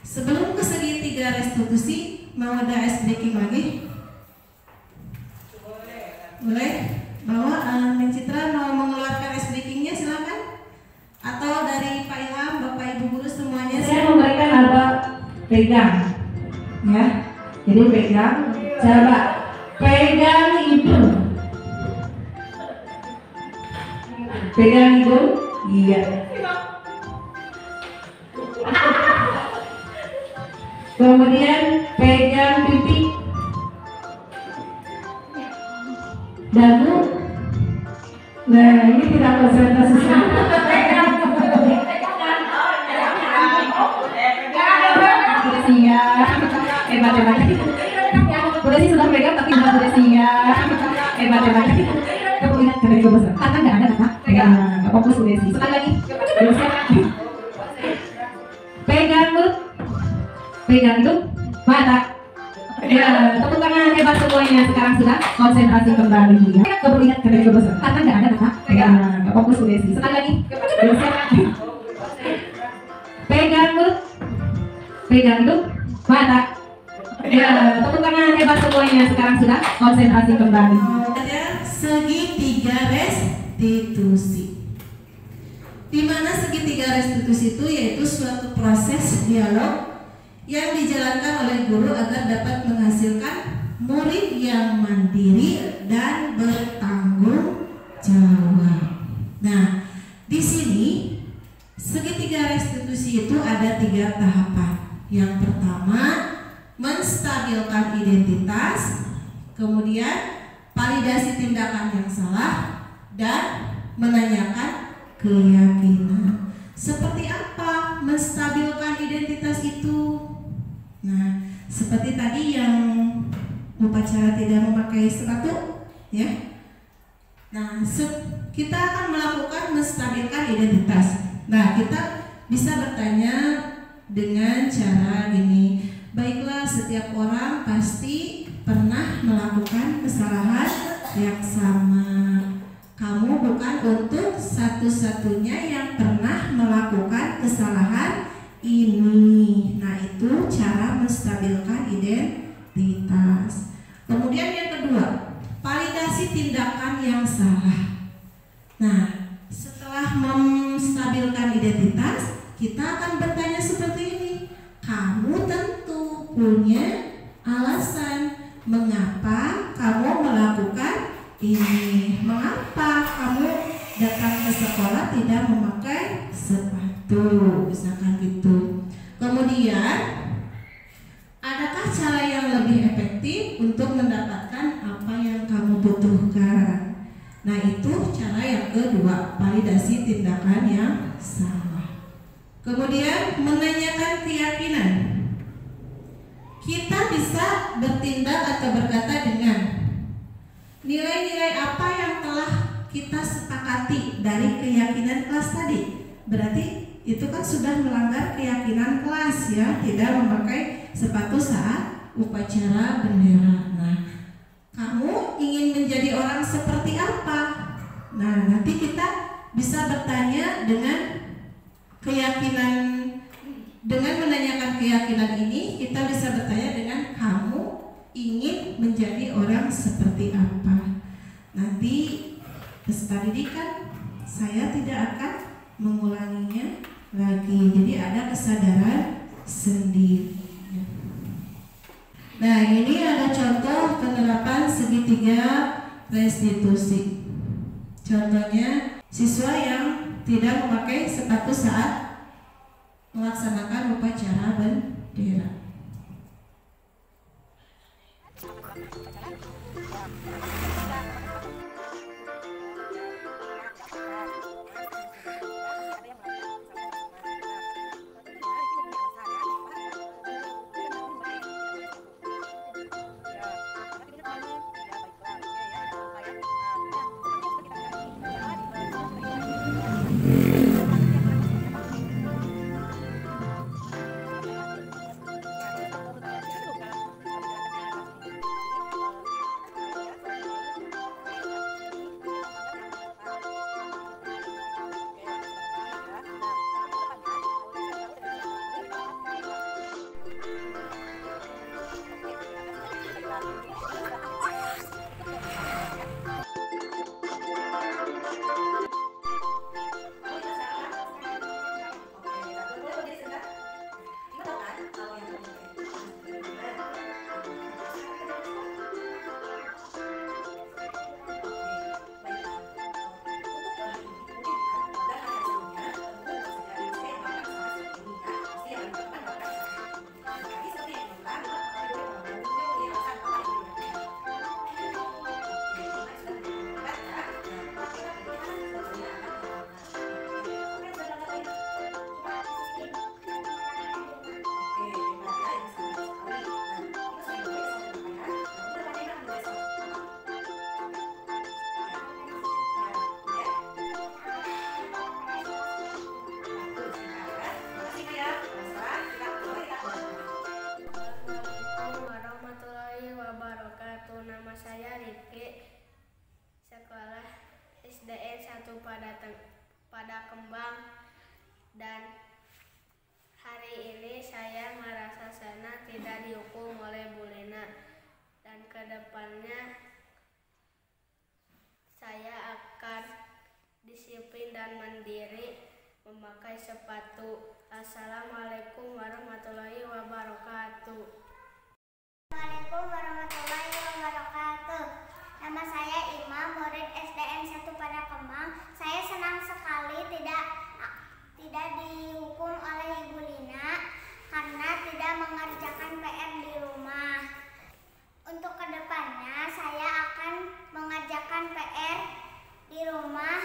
Sebelum ke segitiga restitusi, mau ada ice breaking lagi? Boleh? Bahwa Neng Citra mau mengeluarkan ice breakingnya, silakan. Atau dari Pak Ilham, Bapak Ibu guru semuanya. Saya memberikan ada pegang, ya. Jadi pegang, coba pegang ibu. Pegang ibu, iya. Kemudian pegang pipi, dagu. Nah, ini tidak konsentrasi sama. Hebat. Udah sih sudah pegang tapi nggak udah siap. Hebat. Kamu ingat kata itu besar. Karena nggak ada kata pegang. Nggak fokus udah sih. Sekali lagi. Pegang mulut. Pegang itu mata. Ya, tepuk tangan hebat semuanya. Sekarang sudah konsentrasi kembali. Ya. Kamu ingat kata itu besar. Karena nggak ada kata pegang. Nggak fokus udah sih. Sekali lagi. Pegang itu mata. Ya, tepuk tangan hebat semuanya. Sekarang sudah konsentrasi kembali. Ada segitiga restitusi. Di mana segitiga restitusi itu yaitu suatu proses dialog yang dijalankan oleh guru agar dapat menghasilkan murid yang mandiri dan bertanggung jawab. Nah, di sini segitiga restitusi itu ada 3 tahapan. Yang pertama, menstabilkan identitas, kemudian validasi tindakan yang salah, dan menanyakan keyakinan. Seperti apa menstabilkan identitas itu? Nah, seperti tadi yang upacara tidak memakai sepatu, ya. Nah, kita akan melakukan menstabilkan identitas. Nah, kita bisa bertanya dengan cara gini. Baiklah, setiap orang pasti pernah melakukan kesalahan yang sama. Kamu bukan untuk satu-satunya yang pernah melakukan kesalahan ini. Nah, itu cara menstabilkan identitas. Kemudian yang kedua, validasi tindakan yang salah. Nah, setelah menstabilkan identitas, kita akan bertanya seperti ini. Kamu tentu punya alasan mengapa kamu melakukan ini. Mengapa kamu datang ke sekolah tidak memakai sepatu, misalkan gitu. Kemudian, adakah cara yang lebih efektif untuk mendapatkan apa yang kamu butuhkan? Nah, itu cara yang kedua, validasi tindakan yang salah. Kemudian, menanyakan keyakinan. Kita bisa bertindak atau berkata dengan nilai-nilai apa yang telah kita sepakati dari keyakinan kelas tadi. Berarti itu kan sudah melanggar keyakinan kelas, ya, tidak memakai sepatu saat upacara bendera. Nah, kamu ingin menjadi orang seperti apa? Nah, nanti kita bisa bertanya dengan keyakinan, dengan menanyakan keyakinan ini, kita bisa bertanya dengan kamu ingin menjadi orang seperti apa. Nanti peserta didikan, saya tidak akan mengulanginya lagi. Jadi ada kesadaran sendiri. Nah, ini ada contoh penerapan segitiga restitusi. Contohnya, siswa yang tidak memakai sepatu saat melaksanakan upacara bendera. pada Kembang dan Hari ini saya merasa senang tidak dihukum oleh Bu Lina, dan kedepannya saya akan disiplin dan mandiri memakai sepatu. Assalamualaikum warahmatullahi wabarakatuh. Assalamualaikum warahmatullahi wabarakatuh. Nama saya Ima, murid SDN 1 pada Kemang. Saya senang sekali tidak dihukum oleh Ibu Lina karena tidak mengerjakan PR di rumah. Untuk kedepannya saya akan mengerjakan PR di rumah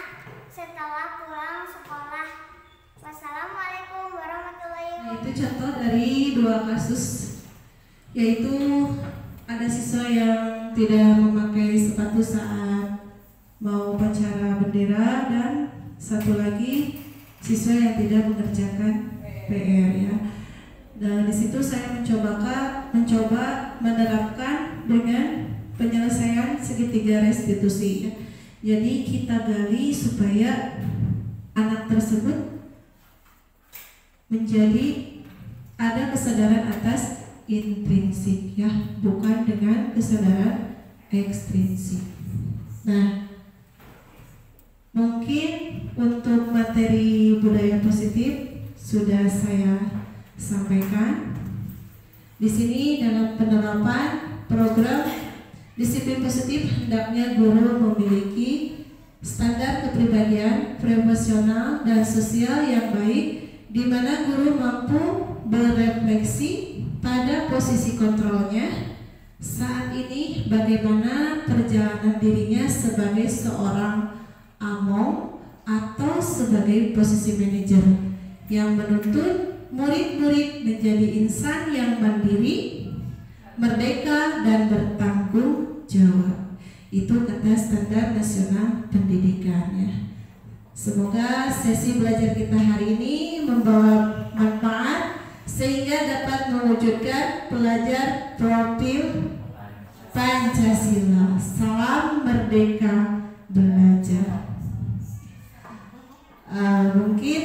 setelah pulang sekolah. Wassalamualaikum warahmatullahi wabarakatuh. Itu contoh dari 2 kasus, yaitu ada siswa yang tidak memakai sepatu saat mau upacara bendera, dan satu lagi siswa yang tidak mengerjakan PR ya. Dan di situ saya mencoba menerapkan dengan penyelesaian segitiga restitusi ya. Jadi kita gali supaya anak tersebut menjadi ada kesadaran atas intrinsik ya, bukan dengan kesadaran ekstrinsik. Nah, mungkin untuk materi budaya positif sudah saya sampaikan. Di sini dalam penerapan program disiplin positif hendaknya guru memiliki standar kepribadian profesional dan sosial yang baik, di mana guru mampu berefleksi pada posisi kontrolnya saat ini, bagaimana perjalanan dirinya sebagai seorang among atau sebagai posisi manajer yang menuntut murid-murid menjadi insan yang mandiri, merdeka, dan bertanggung jawab. Itu kata standar nasional pendidikannya. Semoga sesi belajar kita hari ini membawa manfaat sehingga dapat mewujudkan pelajar profil Pancasila. Salam merdeka belajar. Mungkin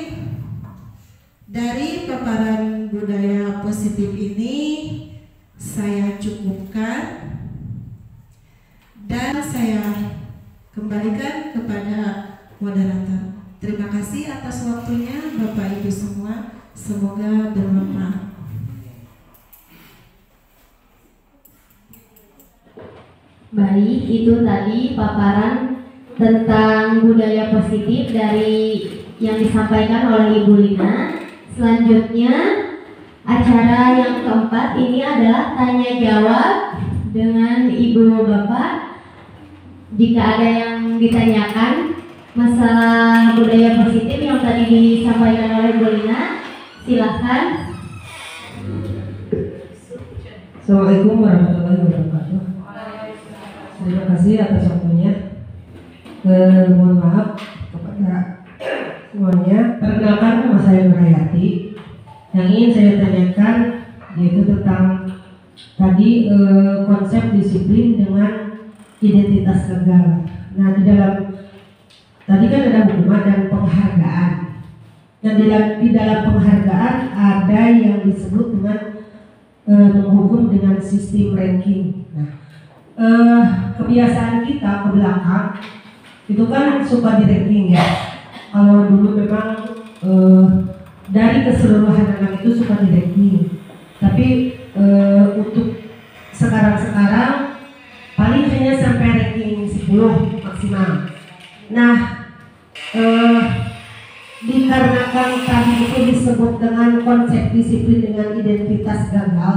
dari paparan budaya positif ini saya cukupkan dan saya kembalikan kepada moderator. Terima kasih atas waktunya Bapak Ibu semua. Semoga bermanfaat. Baik, itu tadi paparan tentang budaya positif dari yang disampaikan oleh Ibu Lina. Selanjutnya acara yang keempat ini adalah tanya jawab dengan Ibu Bapak. Jika ada yang ditanyakan masalah budaya positif yang tadi disampaikan oleh Ibu Lina, silahkan. Assalamualaikum warahmatullahi wabarakatuh. Terima kasih atas waktunya. Mohon maaf kepada semuanya. Perkenalkan, nama saya Nurhayati. Yang ingin saya tanyakan yaitu tentang tadi konsep disiplin dengan identitas gagal. Nah, di dalam tadi kan ada hukuman dan penghargaan. Dan di dalam penghargaan ada yang disebut dengan menghukum dengan sistem ranking. Nah, kebiasaan kita ke belakang itu kan suka di ranking ya. Kalau dulu memang dari keseluruhan anak itu suka di ranking. Tapi untuk sekarang paling hanya sampai ranking 10 maksimal. Nah, dikarenakan tadi itu disebut dengan konsep disiplin dengan identitas gagal,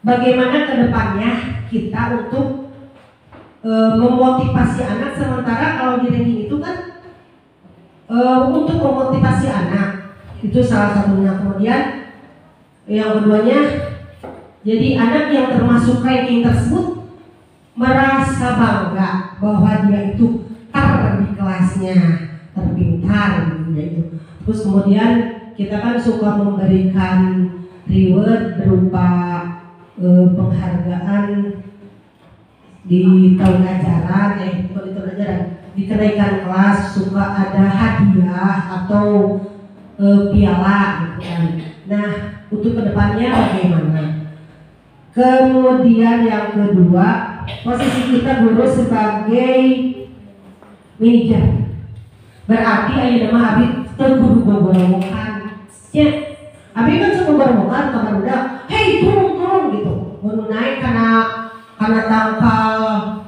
bagaimana kedepannya kita untuk memotivasi anak, sementara kalau di ranking itu kan untuk memotivasi anak itu salah satunya. Kemudian yang keduanya, jadi anak yang termasuk ranking tersebut merasa bangga bahwa dia itu di kelasnya, terpintar gitu ya itu. Terus kemudian kita kan suka memberikan reward berupa penghargaan di tahun ajaran, bukan di tahun ajaran, di kenaikan kelas suka ada hadiah atau piala gitu. Nah, untuk kedepannya bagaimana? Kemudian yang kedua, posisi kita guru sebagai manajer. Berarti ayeuna mah abi teu kudu gogorowokan. Ya, abi kan suka gogorowokan kamar budak, "Hei, turun gitu. Mun naik kana tangkal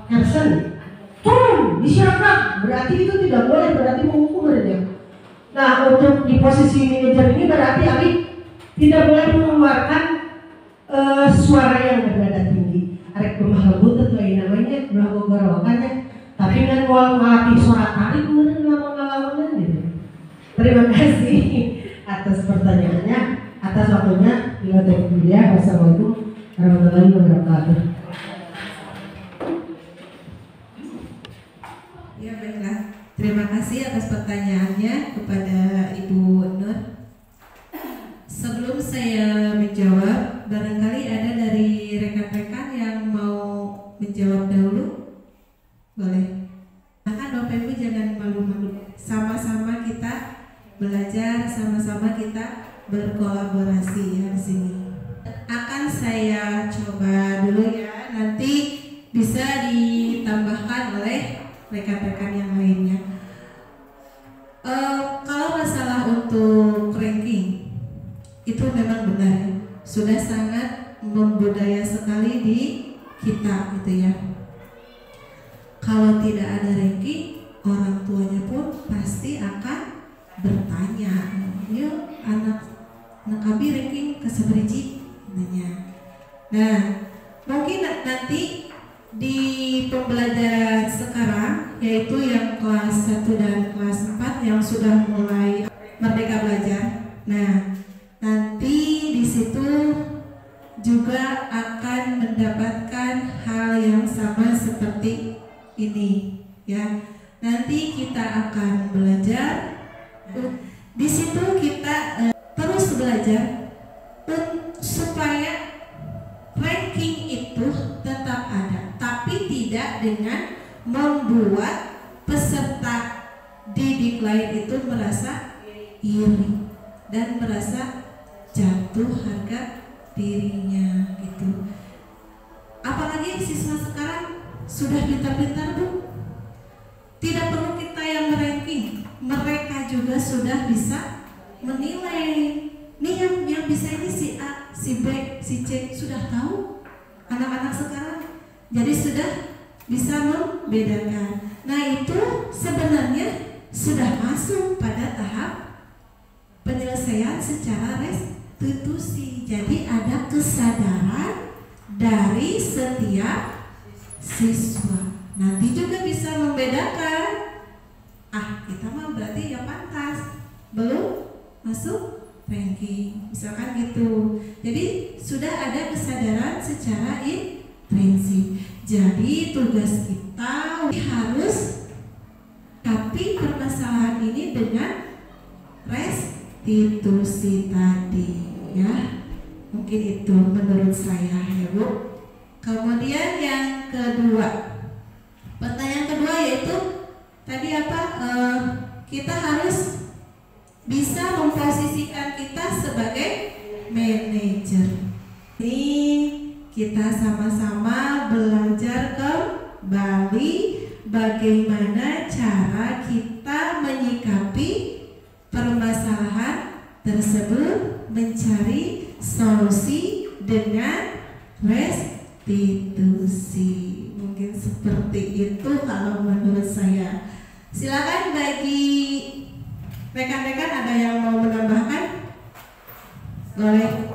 Harrison. Turun, disyarat. Berarti itu tidak boleh, berarti menghukum dia. Nah, untuk di posisi manajer ini berarti abi tidak boleh mengeluarkan suara yang bernada tinggi. Arek rumah lembut itu namanya ulah gogorowokan ya. Tapi kan mau ngelatih suara tarik kemudian ngalaman gitu. Terima kasih atas pertanyaannya, atas waktunya. Bila terima. Wassalamualaikum warahmatullahi wabarakatuh. Ya baiklah, terima kasih atas pertanyaannya kepada Ibu Nur. Sebelum saya menjawab, barangkali ada dari rekan-rekan yang mau menjawab dahulu. Boleh. Maka Bapak Ibu jangan malu-malu. Sama-sama kita belajar, sama-sama kita berkolaborasi ya di sini. Akan saya coba dulu ya. Nanti bisa ditambahkan oleh rekan-rekan yang lainnya. Kalau masalah untuk ranking itu memang benar ya. Sudah sangat membudaya sekali di kita gitu ya. Kalau tidak ada ranking, orang tuanya pun pasti akan bertanya, yuk anak abi ranking ke seberiji nanya. Nah, mungkin nanti di pembelajaran sekarang, yaitu yang kelas 1 dan kelas 4 yang sudah mulai Merdeka Belajar. Nah, nanti di situ juga akan mendapatkan hal yang sama seperti ini ya. Nanti kita akan belajar. Di situ kita terus belajar supaya ranking itu tetap ada, tapi tidak dengan membuat peserta didik lain itu merasa iri dan merasa jatuh harga dirinya gitu. Apalagi siswa sekarang sudah pintar-pintar Bu, tidak perlu kita yang meranking, mereka juga sudah bisa menilai. Nih yang bisa ini si A, si B, si C, sudah tahu anak-anak sekarang. Jadi sudah bisa membedakan. Nah itu sebenarnya sudah masuk pada tahap penyelesaian secara restitusi. Jadi ada kesadaran dari setiap siswa. Nanti juga bisa membedakan. Kita mah berarti ya pantas, belum masuk ranking, misalkan gitu. Jadi sudah ada kesadaran secara intrinsik. Jadi tugas kita harus tapi permasalahan ini dengan restitusi tadi ya. Mungkin itu menurut saya ya Bu. Kemudian yang kedua, pertanyaan kedua yaitu tadi apa? Kita harus bisa memposisikan kita sebagai manajer. Ini kita sama-sama belajar kembali bagaimana cara kita menyikapi permasalahan tersebut, mencari solusi dengan restitusi. Mungkin seperti itu kalau menurut saya. Silakan bagi rekan-rekan ada yang mau menambahkan? Boleh.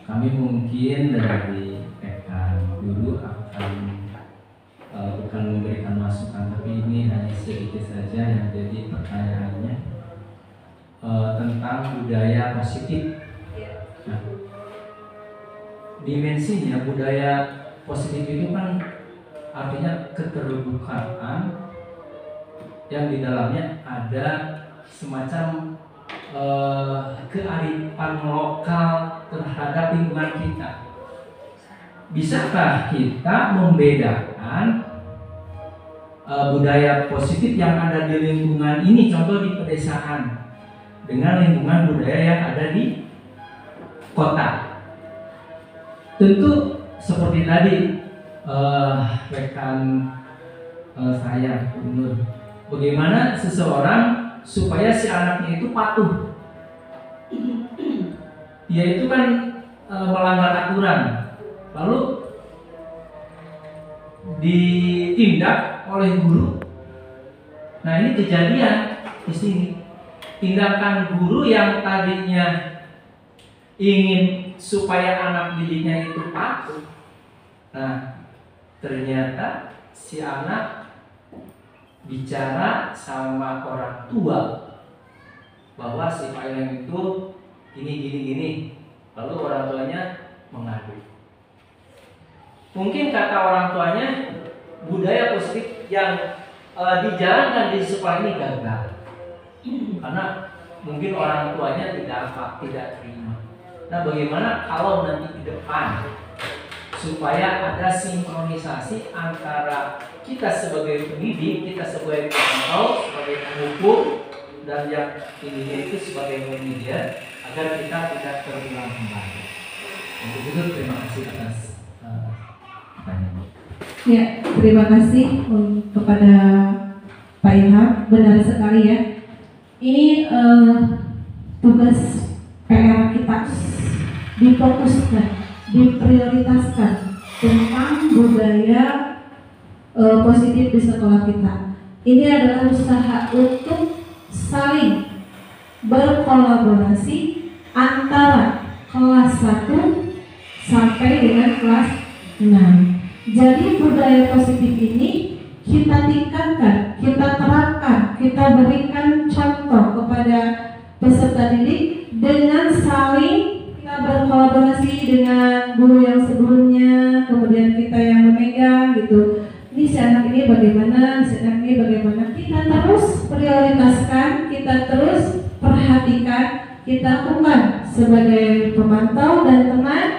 Kami mungkin dari rekan dulu akan bukan memberikan masukan, tapi ini hanya sedikit saja yang jadi pertanyaannya tentang budaya positif. Nah, dimensinya budaya positif itu kan artinya keterbukaan yang di dalamnya ada semacam kearifan lokal terhadap lingkungan kita. Bisakah kita membedakan budaya positif yang ada di lingkungan ini, contoh di pedesaan, dengan lingkungan budaya yang ada di kota. Tentu seperti tadi rekan saya, Nur, bagaimana seseorang supaya si anaknya itu patuh. Dia itu kan melanggar aturan, lalu ditindak oleh guru. Nah, ini kejadian di sini. Tindakan guru yang tadinya ingin supaya anak didiknya itu patuh. Nah, ternyata si anak bicara sama orang tua bahwa si Pak itu gini. Lalu orang tuanya mengadu. Mungkin kata orang tuanya budaya positif yang dijalankan di sekolah ini gagal. Karena mungkin orang tuanya tidak terima. Nah, bagaimana kalau nanti ke depan supaya ada sinkronisasi antara kita sebagai pendidik, kita sebagai pemantau, sebagai pengukur, dan yang ini itu sebagai media, agar kita tidak terulang kembali. Untuk itu terima kasih atas pertanyaan. Ya, terima kasih kepada Pak Ilham. Benar sekali ya. Ini tugas PR kita difokuskan, diprioritaskan tentang budaya positif di sekolah kita. Ini adalah usaha untuk saling berkolaborasi antara kelas 1 sampai dengan kelas 6. Jadi budaya positif ini kita tingkatkan, kita terapkan, kita berikan contoh kepada peserta didik dengan saling kita berkolaborasi dengan guru yang sebelumnya, kemudian kita yang memegang gitu. Ini si anak ini bagaimana, si anak ini bagaimana. Kita terus prioritaskan, kita terus perhatikan, kita lakukan sebagai pemantau dan teman.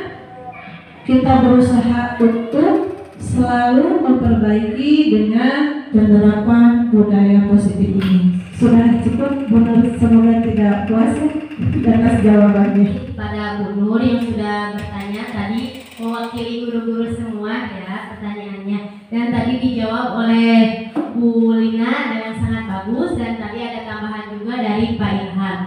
Kita berusaha untuk selalu memperbaiki dengan penerapan budaya positif ini. Sudah cukup, Bu Nur, semoga tidak puas atas jawabannya. Pada Bu Nur yang sudah bertanya tadi, mewakili guru-guru semua ya pertanyaannya, dan tadi dijawab oleh Bu Lina dengan sangat bagus, dan tadi ada tambahan juga dari Pak Ilham.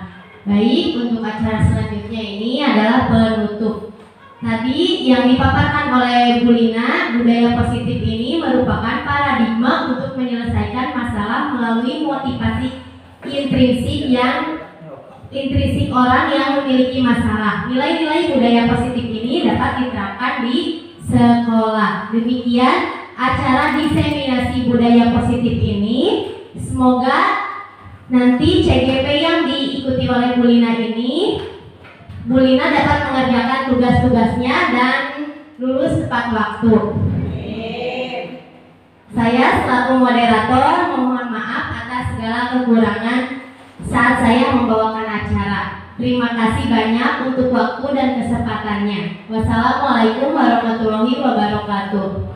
Baik, untuk acara selanjutnya ini adalah penutup. Tadi yang dipaparkan oleh Bu Lina, budaya positif ini merupakan paradigma untuk menyelesaikan masalah melalui motivasi intrinsik orang yang memiliki masalah. Nilai-nilai budaya positif ini dapat diterapkan di sekolah. Demikian acara diseminasi budaya positif ini. Semoga nanti CGP yang diikuti oleh Bu Lina ini, Bu Lina dapat mengerjakan tugas-tugasnya dan lulus tepat waktu. Saya selaku moderator mohon maaf atas segala kekurangan saat saya membawakan acara. Terima kasih banyak untuk waktu dan kesempatannya. Wassalamualaikum warahmatullahi wabarakatuh.